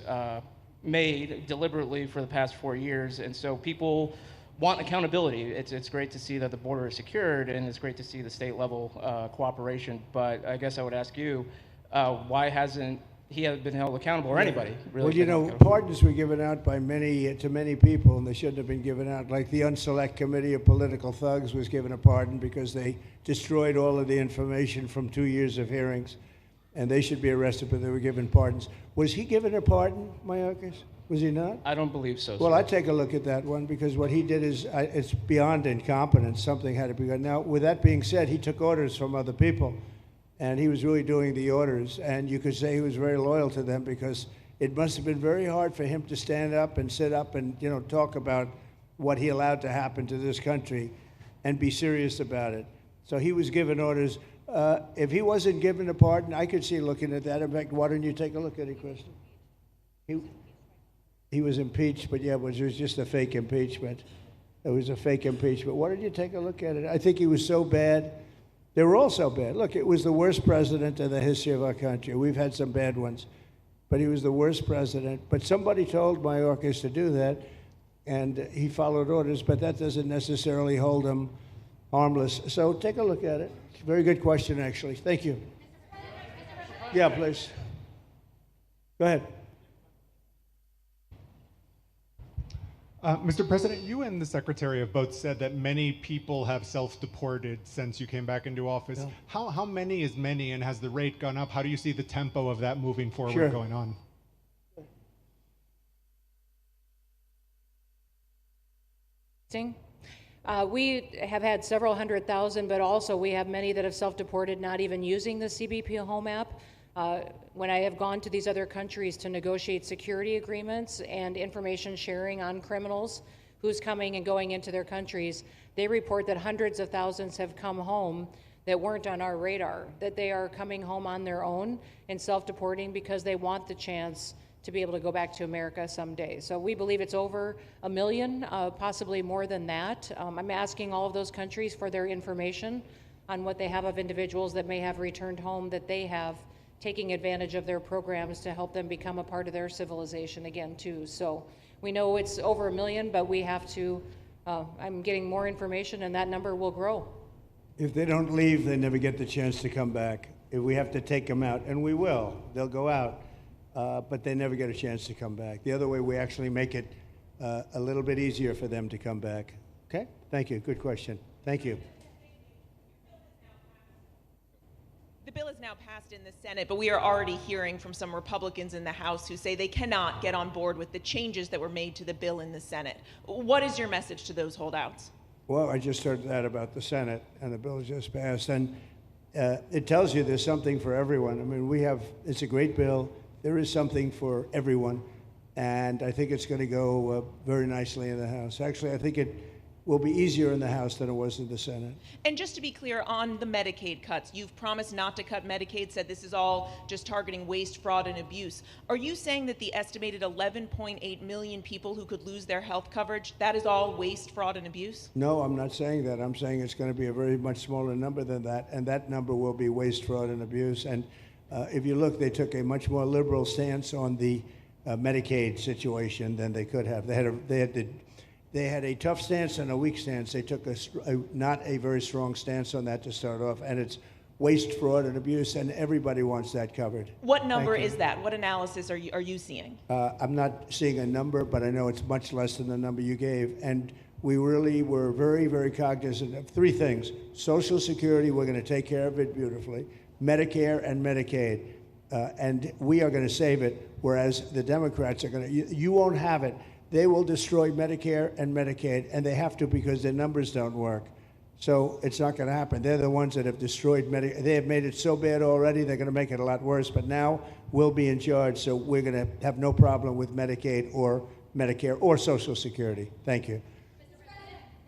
S: made deliberately for the past 4 years, and so people want accountability. It's great to see that the border is secured, and it's great to see the state level cooperation. But I guess I would ask you, why hasn't he been held accountable, or anybody really?
A: Well, you know, pardons were given out by to many people, and they shouldn't have been given out. Like the Unselect Committee of Political Thugs was given a pardon because they destroyed all of the information from 2 years of hearings, and they should be arrested, but they were given pardons. Was he given a pardon, Mayorkas? Was he not?
S: I don't believe so,
A: Well,
S: sir.
A: I'd take a look at that one because what he did is it's beyond incompetence. Something had to be done. Now, with that being said, he took orders from other people, and he was really doing the orders. And you could say he was very loyal to them because it must have been very hard for him to stand up and sit up and talk about what he allowed to happen to this country, and be serious about it. So he was given orders. If he wasn't given a pardon, I could see looking at that. In fact, why don't you take a look at it, Kristen? He was impeached, but yeah, it was just a fake impeachment. It was a fake impeachment. Why don't you take a look at it? I think he was so bad. They were all so bad. Look, it was the worst president in the history of our country. We've had some bad ones, but he was the worst president. But somebody told Mayorkas to do that, and he followed orders, but that doesn't necessarily hold him harmless. So take a look at it. Very good question, actually. Thank you. Yeah, please. Go ahead.
T: Mr. President, you and the Secretary have both said that many people have self-deported since you came back into office.
A: Yeah.
T: How many is many, and has the rate gone up? How do you see the tempo of that moving forward going on?
D: We have had several 100,000, but also we have many that have self-deported, not even using the CBP Home app. When I have gone to these other countries to negotiate security agreements and information sharing on criminals who's coming and going into their countries, they report that hundreds of thousands have come home that weren't on our radar, that they are coming home on their own and self-deporting because they want the chance to be able to go back to America someday. So we believe it's over 1 million, possibly more than that. I'm asking all of those countries for their information on what they have of individuals that may have returned home that they have, taking advantage of their programs to help them become a part of their civilization again too. So we know it's over 1 million, but we have to, I'm getting more information and that number will grow.
A: If they don't leave, they never get the chance to come back. If we have to take them out, and we will, they'll go out, but they never get a chance to come back. The other way, we actually make it a little bit easier for them to come back. Okay? Thank you. Good question. Thank you.
U: The bill is now passed in the Senate, but we are already hearing from some Republicans in the House who say they cannot get on board with the changes that were made to the bill in the Senate. What is your message to those holdouts?
A: Well, I just heard that about the Senate, and the bill just passed, and it tells you there's something for everyone. I mean, it's a great bill. There is something for everyone, and I think it's going to go very nicely in the House. Actually, I think it will be easier in the House than it was in the Senate.
U: And just to be clear, on the Medicaid cuts, you've promised not to cut Medicaid, said this is all just targeting waste, fraud, and abuse. Are you saying that the estimated 11.8 million people who could lose their health coverage, that is all waste, fraud, and abuse?
A: No, I'm not saying that. I'm saying it's going to be a very much smaller number than that, and that number will be waste, fraud, and abuse. And if you look, they took a much more liberal stance on the Medicaid situation than they could have. They had a tough stance and a weak stance. They took not a very strong stance on that to start off, and it's waste, fraud, and abuse, and everybody wants that covered.
U: What number is that? What analysis are you seeing?
A: I'm not seeing a number, but I know it's much less than the number you gave, and we really were very, very cognizant of three things. Social Security, we're going to take care of it beautifully. Medicare and Medicaid, and we are going to save it, whereas the Democrats are going to, you won't have it. They will destroy Medicare and Medicaid, and they have to because their numbers don't work. So it's not going to happen. They're the ones that have destroyed Medicare. They have made it so bad already, they're going to make it a lot worse. But now we'll be in charge, so we're going to have no problem with Medicaid or Medicare or Social Security. Thank you.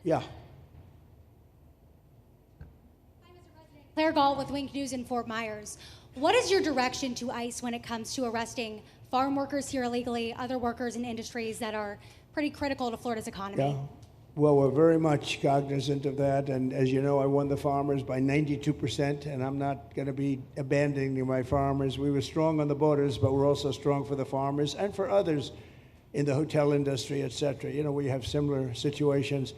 A: Yeah.
G: Claire Gall with Wink News in Fort Myers. What is your direction to ICE when it comes to arresting farm workers here illegally, other workers in industries that are pretty critical to Florida's economy?
A: Yeah. Well, we're very much cognizant of that, and as you know, I won the farmers by 92%, and I'm not going to be abandoning my farmers. We were strong on the borders, but we're also strong for the farmers and for others in the hotel industry, et cetera. You know, we have similar situations,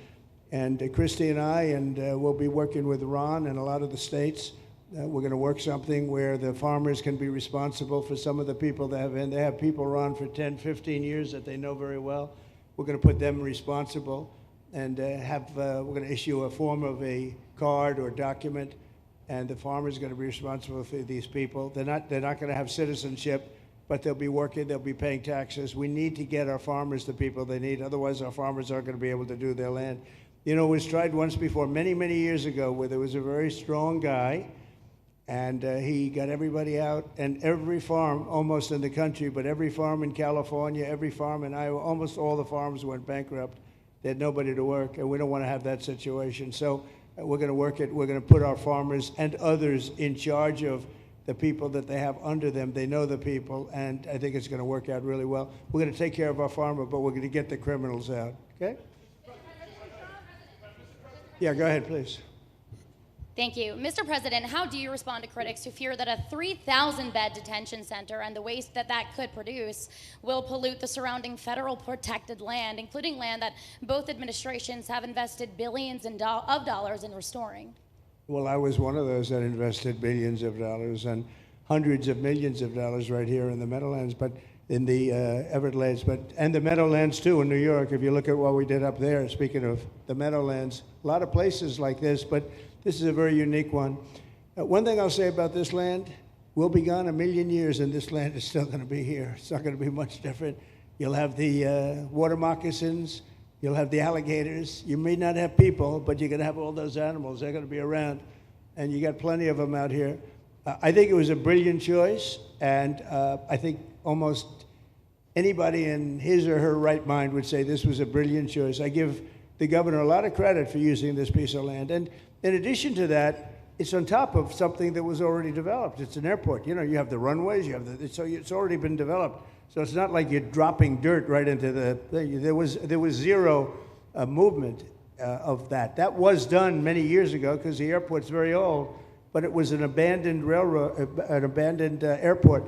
A: and Christy and I, and we'll be working with Ron and a lot of the states. We're going to work something where the farmers can be responsible for some of the people they have people run for 10, 15 years that they know very well. We're going to put them responsible and we're going to issue a form of a card or document, and the farmer is going to be responsible for these people. They're not going to have citizenship, but they'll be working, they'll be paying taxes. We need to get our farmers the people they need, otherwise our farmers aren't going to be able to do their land. You know, it was tried once before, many, many years ago, where there was a very strong guy, and he got everybody out, and every farm almost in the country, but every farm in California, every farm in Iowa, almost all the farms went bankrupt. They had nobody to work, and we don't want to have that situation. So we're going to work it. We're going to put our farmers and others in charge of the people that they have under them. They know the people, and I think it's going to work out really well. We're going to take care of our farmer, but we're going to get the criminals out, okay? Yeah, go ahead, please.
E: Thank you. Mr. President, how do you respond to critics who fear that a 3,000-bed detention center and the waste that that could produce will pollute the surrounding federal protected land, including land that both administrations have invested billions of dollars in restoring?
A: Well, I was one of those that invested billions of dollars and hundreds of millions of dollars right here in the Meadowlands, but in the Everglades, and the Meadowlands too in New York. If you look at what we did up there, speaking of the Meadowlands, a lot of places like this, but this is a very unique one. One thing I'll say about this land, we'll be gone a million years and this land is still going to be here. It's not going to be much different. You'll have the water moccasins, you'll have the alligators. You may not have people, but you're going to have all those animals. They're going to be around, and you got plenty of them out here. I think it was a brilliant choice, and I think almost anybody in his or her right mind would say this was a brilliant choice. I give the governor a lot of credit for using this piece of land. And in addition to that, it's on top of something that was already developed. It's an airport. You know, you have the runways, you have so it's already been developed. So it's not like you're dropping dirt right into the thing. There was zero movement of that. That was done many years ago because the airport's very old, but it was an abandoned railroad, an abandoned airport.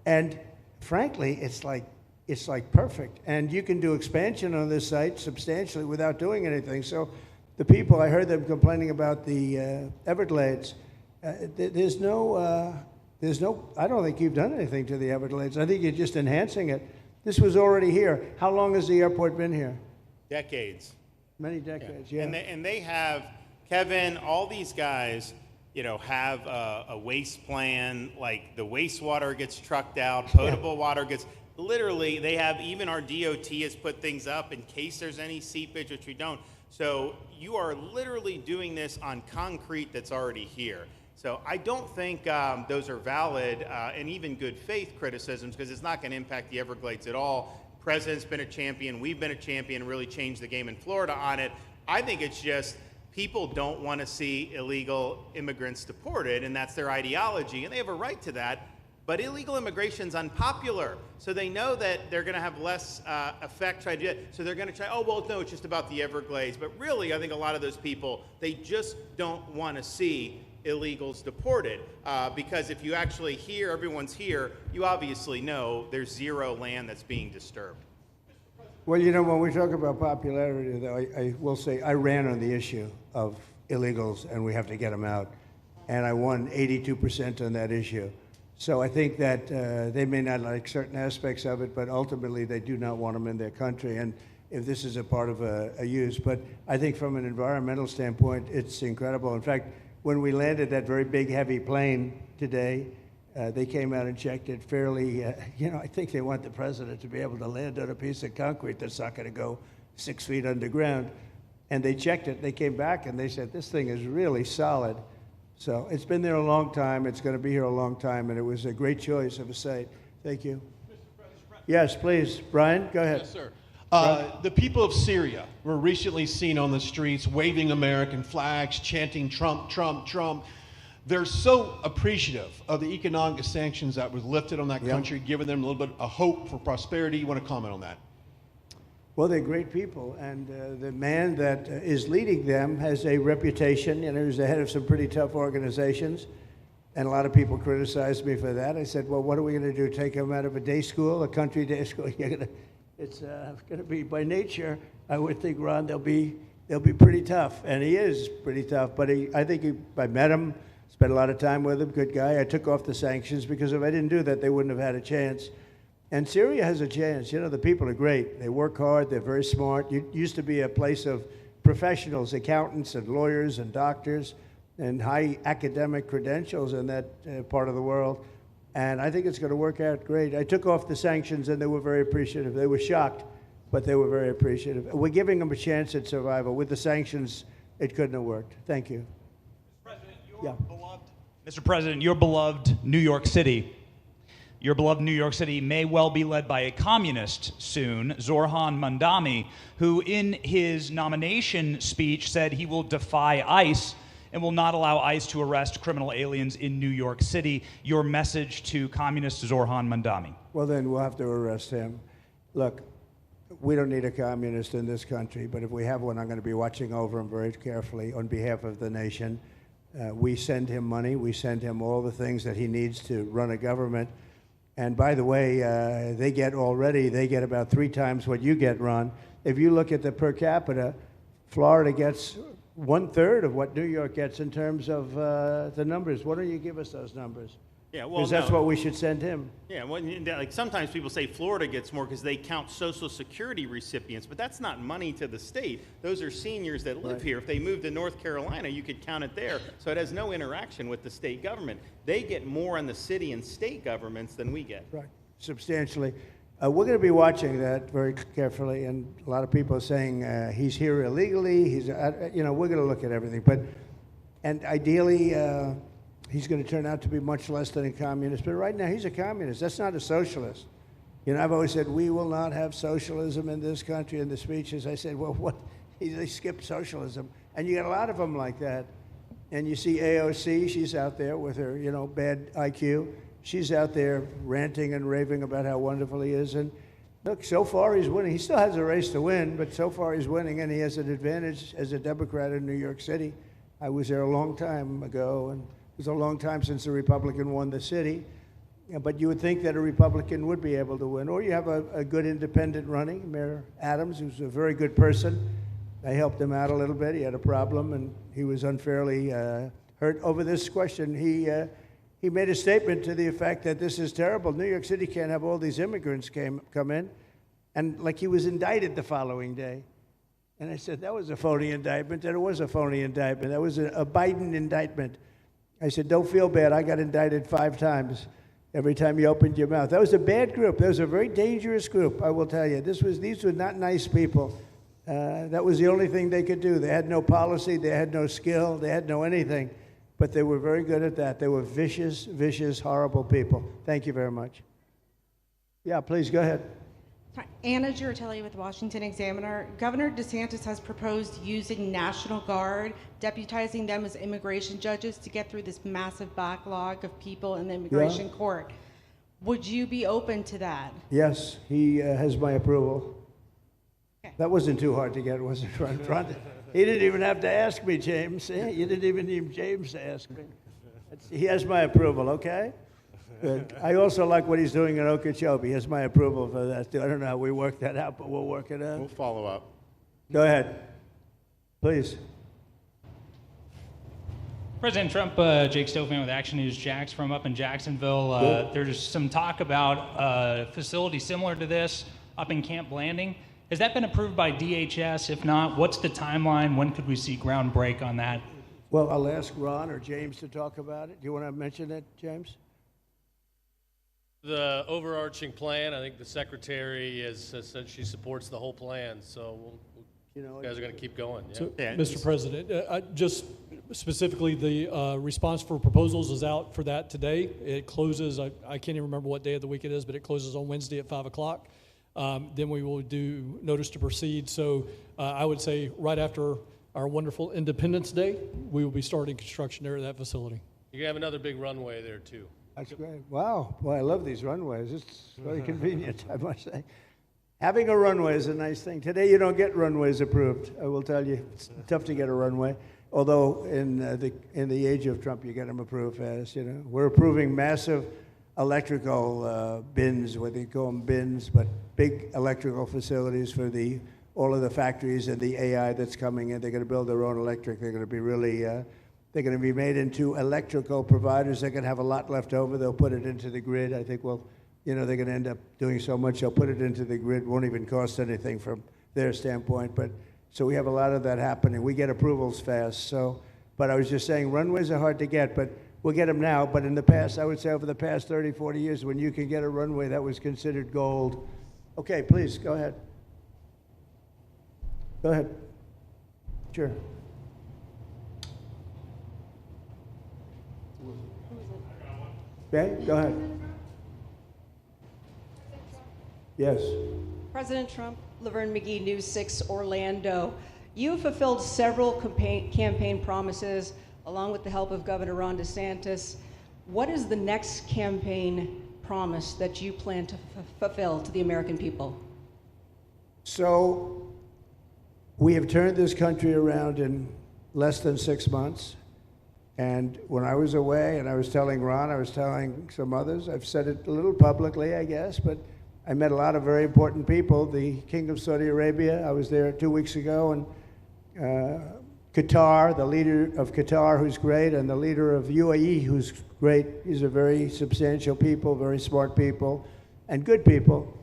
A: And frankly, it's like perfect. And you can do expansion on this site substantially without doing anything. So the people, I heard them complaining about the Everglades. There's no, I don't think you've done anything to the Everglades. I think you're just enhancing it. This was already here. How long has the airport been here?
B: Decades.
A: Many decades, yeah.
B: And they have, Kevin, all these guys, you know, have a waste plan, like the wastewater gets trucked out, potable water gets, literally, they have, even our DOT has put things up in case there's any seepage, which we don't. So you are literally doing this on concrete that's already here. So I don't think those are valid and even good faith criticisms, because it's not going to impact the Everglades at all. President's been a champion, we've been a champion, really changed the game in Florida on it. I think it's just people don't want to see illegal immigrants deported, and that's their ideology, and they have a right to that. But illegal immigration's unpopular, so they know that they're going to have less effect trying to do it. So they're going to try, oh, well, no, it's just about the Everglades. But really, I think a lot of those people, they just don't want to see illegals deported, because if you actually hear everyone's here, you obviously know there's zero land that's being disturbed.
A: Well, you know, when we talk about popularity, though, I will say I ran on the issue of illegals and we have to get them out. And I won 82% on that issue. So I think that they may not like certain aspects of it, but ultimately they do not want them in their country. And if this is a part of a use, but I think from an environmental standpoint, it's incredible. In fact, when we landed that very big, heavy plane today, they came out and checked it fairly. You know, I think they want the president to be able to land on a piece of concrete that's not going to go 6 feet underground. And they checked it. They came back and they said, this thing is really solid. So it's been there a long time. It's going to be here a long time. And it was a great choice of a site. Thank you. Yes, please. Brian, go ahead.
C: Yes, sir. The people of Syria were recently seen on the streets waving American flags, chanting Trump, Trump, Trump. They're so appreciative of the economic sanctions that was lifted on that country, giving them a little bit of hope for prosperity. You want to comment on that?
A: Well, they're great people, and the man that is leading them has a reputation. You know, he's the head of some pretty tough organizations, and a lot of people criticized me for that. I said, well, what are we going to do, take him out of a day school, a country day school? It's going to be, by nature, I would think, Ron, they'll be pretty tough, and he is pretty tough, but I met him, spent a lot of time with him, good guy. I took off the sanctions because if I didn't do that, they wouldn't have had a chance. And Syria has a chance. You know, the people are great. They work hard. They're very smart. It used to be a place of professionals, accountants and lawyers and doctors and high academic credentials in that part of the world. And I think it's going to work out great. I took off the sanctions, and they were very appreciative. They were shocked, but they were very appreciative. We're giving them a chance at survival. With the sanctions, it couldn't have worked. Thank you.
H: Mr. President, your beloved New York City. Your beloved New York City may well be led by a communist soon, Zorhan Mandami, who in his nomination speech said he will defy ICE and will not allow ICE to arrest criminal aliens in New York City. Your message to communist Zorhan Mandami.
A: Well, then we'll have to arrest him. Look, we don't need a communist in this country, but if we have one, I'm going to be watching over him very carefully on behalf of the nation. We send him money. We send him all the things that he needs to run a government. And by the way, they get about 3 times what you get, Ron. If you look at the per capita, Florida gets 1/3 of what New York gets in terms of the numbers. Why don't you give us those numbers?
B: Yeah, well,
A: because that's what we should send him.
B: Yeah, well, like sometimes people say Florida gets more because they count Social Security recipients, but that's not money to the state. Those are seniors that live here. If they moved to North Carolina, you could count it there. So it has no interaction with the state government. They get more in the city and state governments than we get.
A: Right, substantially. We're going to be watching that very carefully, and a lot of people are saying he's here illegally. He's, we're going to look at everything, and ideally. He's going to turn out to be much less than a communist. But right now, he's a communist. That's not a socialist. I've always said, we will not have socialism in this country. In the speeches, I said, well, what? They skipped socialism. And you got a lot of them like that. And you see AOC, she's out there with her, bad IQ. She's out there ranting and raving about how wonderful he is. And look, so far he's winning. He still has a race to win, but so far he's winning, and he has an advantage as a Democrat in New York City. I was there a long time ago, and it was a long time since a Republican won the city, but you would think that a Republican would be able to win. Or you have a good independent running, Mayor Adams, who's a very good person. I helped him out a little bit. He had a problem, and he was unfairly hurt over this question. He made a statement to the effect that this is terrible. New York City can't have all these immigrants come in. And like he was indicted the following day. And I said, that was a phony indictment, and it was a phony indictment. That was a Biden indictment. I said, don't feel bad. I got indicted 5 times every time you opened your mouth. That was a bad group. That was a very dangerous group, I will tell you. These were not nice people. That was the only thing they could do. They had no policy. They had no skill. They had no anything. But they were very good at that. They were vicious, vicious, horrible people. Thank you very much. Yeah, please go ahead.
V: Anna Giratelli with the Washington Examiner. Governor DeSantis has proposed using National Guard, deputizing them as immigration judges to get through this massive backlog of people in the immigration court. Would you be open to that?
A: Yes, he has my approval. Okay. That wasn't too hard to get, was it, Ron? He didn't even have to ask me, James. You didn't even need James to ask me. He has my approval, okay? Good. I also like what he's doing in Okeechobee. He has my approval for that, too. I don't know how we work that out, but we'll work it out.
B: We'll follow up.
A: Go ahead. Please.
W: President Trump, Jake Stofan with Action News Jax from up in Jacksonville. There's some talk about a facility similar to this up in Camp Blanding. Has that been approved by DHS? If not, what's the timeline? When could we see ground break on that?
A: Well, I'll ask Ron or James to talk about it. Do you want to mention it, James?
K: The overarching plan, I think the secretary has said she supports the whole plan, so you guys are going to keep going. Yeah.
I: So, Mr. President, just specifically, the response for proposals is out for that today. It closes, I can't even remember what day of the week it is, but it closes on Wednesday at 5 o'clock. Then we will do notice to proceed. So I would say right after our wonderful Independence Day, we will be starting construction there at that facility.
K: You're going to have another big runway there, too.
A: That's great. Wow. Well, I love these runways. It's very convenient, I must say. Having a runway is a nice thing. Today, you don't get runways approved. I will tell you, it's tough to get a runway. Although in the age of Trump, you get them approved fast. We're approving massive electrical bins, what they call them bins, but big electrical facilities for all of the factories and the AI that's coming in. They're going to build their own electric. They're going to be really. They're going to be made into electrical providers. They're going to have a lot left over. They'll put it into the grid. I think, they're going to end up doing so much. They'll put it into the grid. Won't even cost anything from their standpoint. So we have a lot of that happening. We get approvals fast. But I was just saying, runways are hard to get. But We'll get them now, but in the past, I would say over the past 30, 40 years, when you can get a runway, that was considered gold. Okay, please, go ahead. Go ahead. Sure. Okay, go ahead. Yes.
F: President Trump, Laverne McGee, News 6 Orlando. You have fulfilled several campaign promises along with the help of Governor Ron DeSantis. What is the next campaign promise that you plan to fulfill to the American people?
A: So we have turned this country around in less than 6 months. And when I was away, and I was telling Ron, I was telling some others, I've said it a little publicly, I guess, but I met a lot of very important people. The King of Saudi Arabia, I was there 2 weeks ago, and Qatar, the leader of Qatar, who's great, and the leader of UAE, who's great. These are very substantial people, very smart people, and good people.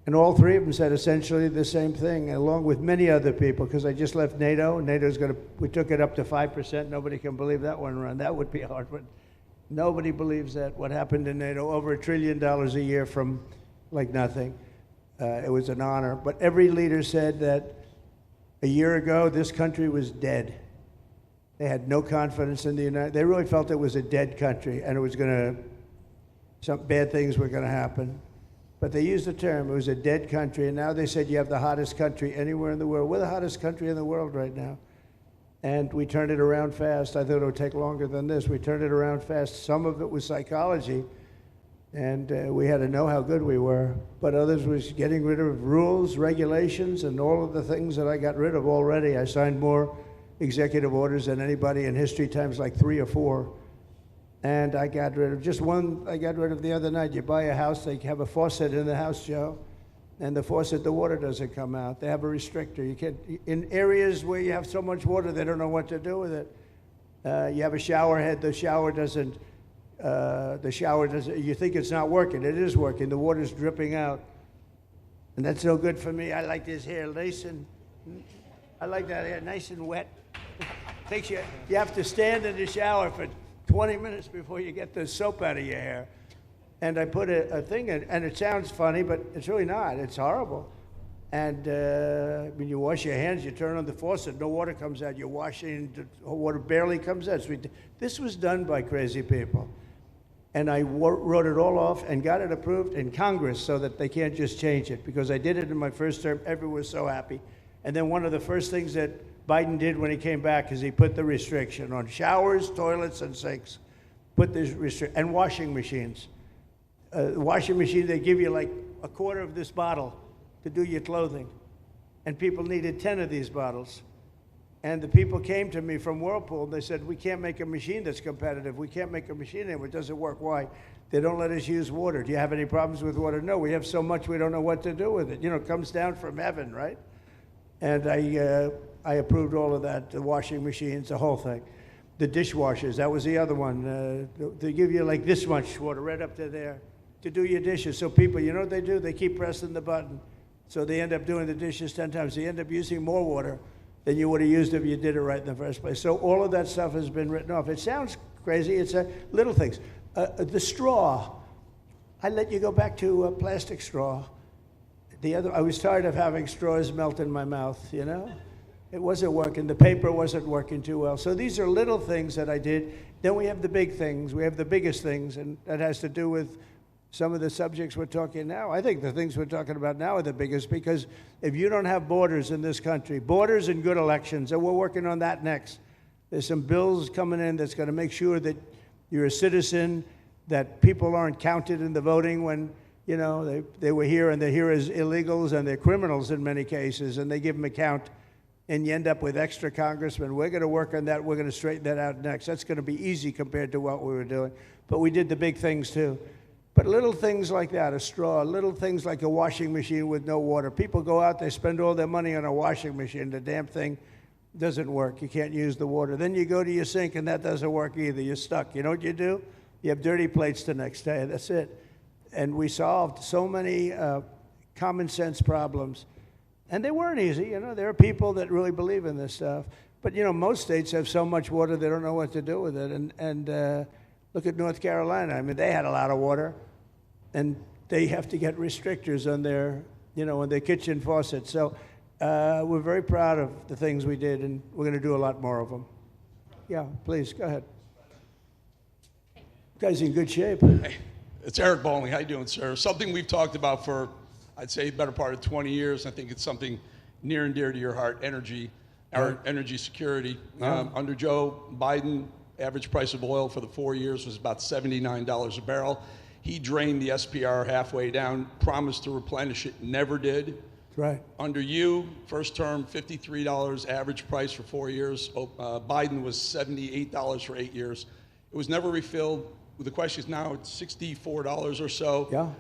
A: And all three of them said essentially the same thing, along with many other people, because I just left NATO. NATO's we took it up to 5%. Nobody can believe that one run. That would be hard, but nobody believes that. What happened in NATO, over $1 trillion a year from like nothing. It was an honor. But every leader said that a year ago, this country was dead. They had no confidence in the United. They really felt it was a dead country, and it was some bad things were going to happen. But they used the term, it was a dead country, and now they said you have the hottest country anywhere in the world. We're the hottest country in the world right now. And we turned it around fast. I thought it would take longer than this. We turned it around fast. Some of it was psychology, and we had to know how good we were. But others was getting rid of rules, regulations, and all of the things that I got rid of already. I signed more executive orders than anybody in history, times like 3 or 4. And I got rid of just one. I got rid of the other night. You buy a house, they have a faucet in the house, Joe, and the faucet, the water doesn't come out. They have a restrictor. You can't, in areas where you have so much water, they don't know what to do with it. You have a shower head, the shower doesn't, you think it's not working. It is working. The water's dripping out. And that's no good for me. I like this hair nice and, I like that hair nice and wet. Takes you have to stand in the shower for 20 minutes before you get the soap out of your hair. And I put a thing in, and it sounds funny, but it's really not. It's horrible. And when you wash your hands, you turn on the faucet, no water comes out. You're washing, the water barely comes out. This was done by crazy people. And I wrote it all off and got it approved in Congress so that they can't just change it, because I did it in my first term. Everyone was so happy. And then one of the first things that Biden did when he came back is he put the restriction on showers, toilets, and sinks. Put this restriction, and washing machines. Washing machine, they give you like a quarter of this bottle to do your clothing. And people needed 10 of these bottles. And the people came to me from Whirlpool, and they said, we can't make a machine that's competitive. We can't make a machine anymore. It doesn't work. Why? They don't let us use water. Do you have any problems with water? No, we have so much we don't know what to do with it. You know, it comes down from heaven, right? And I approved all of that, the washing machines, the whole thing. The dishwashers, that was the other one. They give you like this much water right up to there to do your dishes. So people, you know what they do? They keep pressing the button. So they end up doing the dishes 10 times. They end up using more water than you would have used if you did it right in the first place. So all of that stuff has been written off. It sounds crazy. It's little things. The straw, I let you go back to a plastic straw. I was tired of having straws melt in my mouth, you know? It wasn't working. The paper wasn't working too well. So these are little things that I did. Then we have the big things. We have the biggest things, and that has to do with some of the subjects we're talking now. I think the things we're talking about now are the biggest, because if you don't have borders in this country, borders and good elections, and we're working on that next. There's some bills coming in that's going to make sure that you're a citizen, that people aren't counted in the voting when, you know, they were here and they're here as illegals and they're criminals in many cases, and they give them a count, and you end up with extra congressmen. We're going to work on that. We're going to straighten that out next. That's going to be easy compared to what we were doing. But we did the big things too. But little things like that, a straw, little things like a washing machine with no water. People go out, they spend all their money on a washing machine. The damn thing doesn't work. You can't use the water. Then you go to your sink, and that doesn't work either. You're stuck. You know what you do? You have dirty plates the next day. That's it. And we solved so many common sense problems. And they weren't easy. You know, there are people that really believe in this stuff. But, you know, most states have so much water, they don't know what to do with it. And Look at North Carolina. I mean, they had a lot of water, and they have to get restrictors on their, on their kitchen faucet. So we're very proud of the things we did, and we're going to do a lot more of them. Yeah, please, go ahead. You guys in good shape.
J: Hey, it's Eric Bowling. How you doing, sir? Something we've talked about for, I'd say, better part of 20 years. I think it's something near and dear to your heart, energy, our energy security. Under Joe Biden, average price of oil for the 4 years was about $79 a barrel. He drained the SPR halfway down, promised to replenish it, never did.
A: Right.
J: Under you, first term, $53 average price for 4 years. Biden was $78 for 8 years. It was never refilled. The question is now it's $64 or so.
A: Yeah.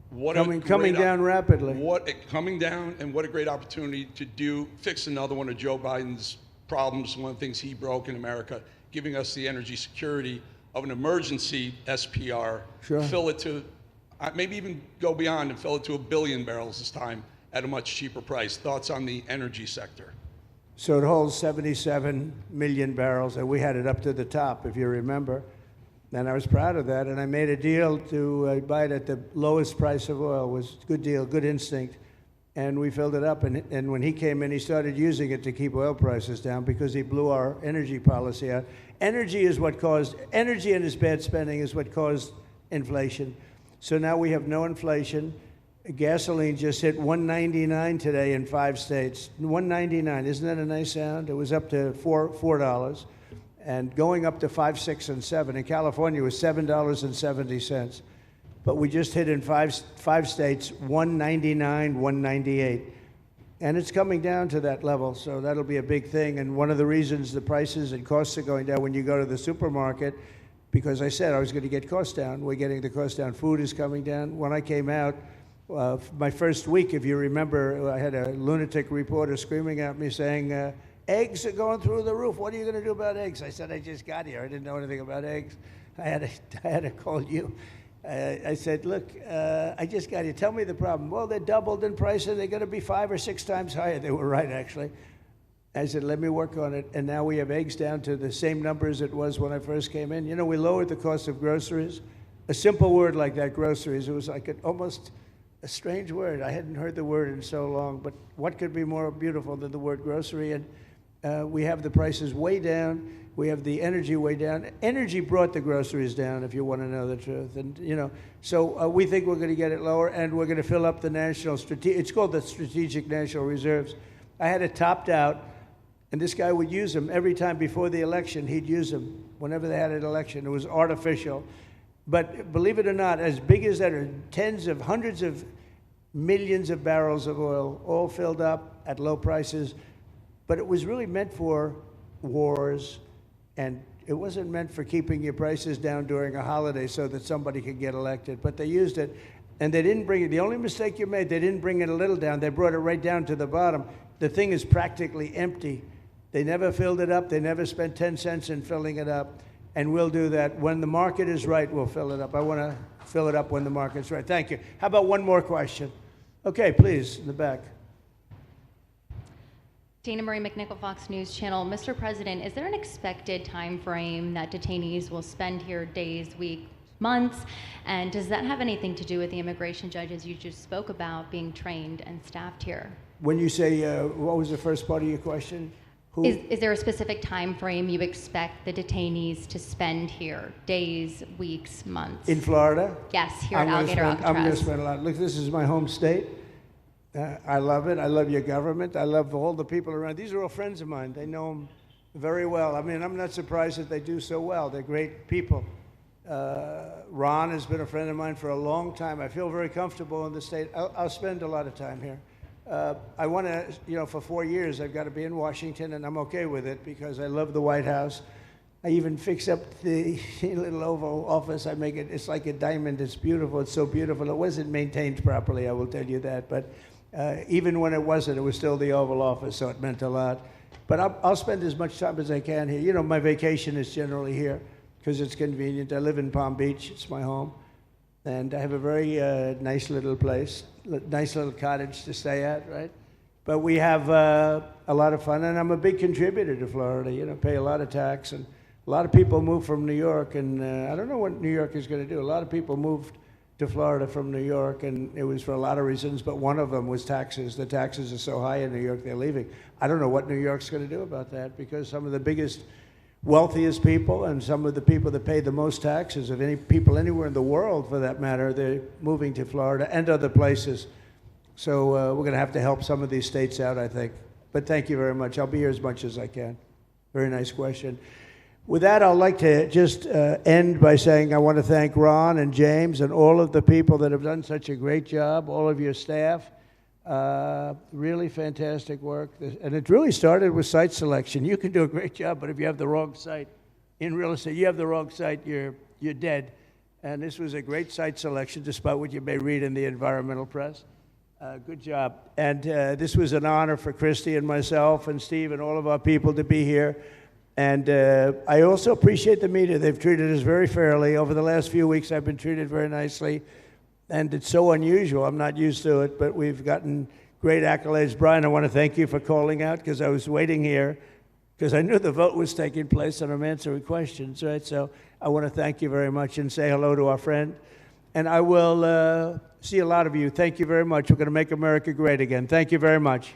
J: What
A: coming down rapidly.
J: Coming down, and what a great opportunity to fix another one of Joe Biden's problems, one of the things he broke in America, giving us the energy security of an emergency SPR.
A: Sure.
J: Fill it to, maybe even go beyond and fill it to 1 billion barrels this time at a much cheaper price. Thoughts on the energy sector?
A: So it holds 77 million barrels, and we had it up to the top, if you remember. And I was proud of that, and I made a deal to buy it at the lowest price of oil. It was a good deal, good instinct. And we filled it up, and when he came in, he started using it to keep oil prices down because he blew our energy policy out. Energy and his bad spending is what caused inflation. So now we have no inflation. Gasoline just hit $1.99 today in 5 states. $1.99, isn't that a nice sound? It was up to $4, and going up to $5, $6, and $7. In California, it was $7.70. But we just hit in five states $1.99, $1.98. And it's coming down to that level, so that'll be a big thing. And one of the reasons the prices and costs are going down when you go to the supermarket, because I said I was going to get costs down. We're getting the cost down. Food is coming down. When I came out, my first week, if you remember, I had a lunatic reporter screaming at me saying, eggs are going through the roof. What are you going to do about eggs? I said, I just got here. I didn't know anything about eggs. I had to call you. I said, look, I just got here. Tell me the problem. Well, they're doubled in price, and they're going to be 5 or 6 times higher. They were right, actually. I said, let me work on it. And now we have eggs down to the same numbers it was when I first came in. You know, we lowered the cost of groceries. A simple word like that, groceries, it was like almost a strange word. I hadn't heard the word in so long, but what could be more beautiful than the word grocery? And we have the prices way down. We have the energy way down. Energy brought the groceries down, if you want to know the truth. And, so we think we're going to get it lower, and we're going to fill up the it's called the Strategic National Reserves. I had it topped out, and this guy would use them every time before the election. He'd use them whenever they had an election. It was artificial. But believe it or not, as big as that are hundreds of millions of barrels of oil, all filled up at low prices. But it was really meant for wars, and it wasn't meant for keeping your prices down during a holiday so that somebody could get elected. But they used it, and they didn't bring it. The only mistake you made, they didn't bring it a little down. They brought it right down to the bottom. The thing is practically empty. They never filled it up. They never spent 10 cents in filling it up. And we'll do that. When the market is right, we'll fill it up. I want to fill it up when the market's right. Thank you. How about one more question? Okay, please, in the back.
L: Dana Marie McNichol, Fox News Channel. Mr. President, is there an expected time frame that detainees will spend here, days, weeks, months? And does that have anything to do with the immigration judges you just spoke about being trained and staffed here?
A: When you say, what was the first part of your question?
L: Is there a specific time frame you expect the detainees to spend here? Days, weeks, months?
A: In Florida?
L: Yes, here at Alligator Alcatraz.
A: I'm going to spend a lot. Look, this is my home state. I love it. I love your government. I love all the people around. These are all friends of mine. They know them very well. I mean, I'm not surprised that they do so well. They're great people. Ron has been a friend of mine for a long time. I feel very comfortable in the state. I'll spend a lot of time here. I want to, for 4 years, I've got to be in Washington, and I'm okay with it because I love the White House. I even fix up the little Oval Office. I make it, it's like a diamond. It's beautiful. It's so beautiful. It wasn't maintained properly, I will tell you that. But even when it wasn't, it was still the Oval Office, so it meant a lot. But I'll spend as much time as I can here. You know, my vacation is generally here because it's convenient. I live in Palm Beach. It's my home. And I have a very nice little place, nice little cottage to stay at, right? But we have a lot of fun, and I'm a big contributor to Florida, pay a lot of tax, and A lot of people moved from New York, and I don't know what New York is going to do. A lot of people moved to Florida from New York, and it was for a lot of reasons, but one of them was taxes. The taxes are so high in New York, they're leaving. I don't know what New York's going to do about that, because some of the biggest, wealthiest people and some of the people that pay the most taxes of any people anywhere in the world, for that matter, they're moving to Florida and other places. So we're going to have to help some of these states out, I think. But thank you very much. I'll be here as much as I can. Very nice question. With that, I'd like to just end by saying I want to thank Ron and James and all of the people that have done such a great job, all of your staff. Really fantastic work. And it really started with site selection. You can do a great job, but if you have the wrong site in real estate, you have the wrong site, you're dead. And this was a great site selection, despite what you may read in the environmental press. Good job. And this was an honor for Christy and myself and Steve and all of our people to be here. And I also appreciate the media. They've treated us very fairly. Over the last few weeks, I've been treated very nicely. And it's so unusual. I'm not used to it, but we've gotten great accolades. Brian, I want to thank you for calling out, because I was waiting here, because I knew the vote was taking place and I'm answering questions, right? So I want to thank you very much and say hello to our friend. And I will see a lot of you. Thank you very much. We're going to make America great again. Thank you very much.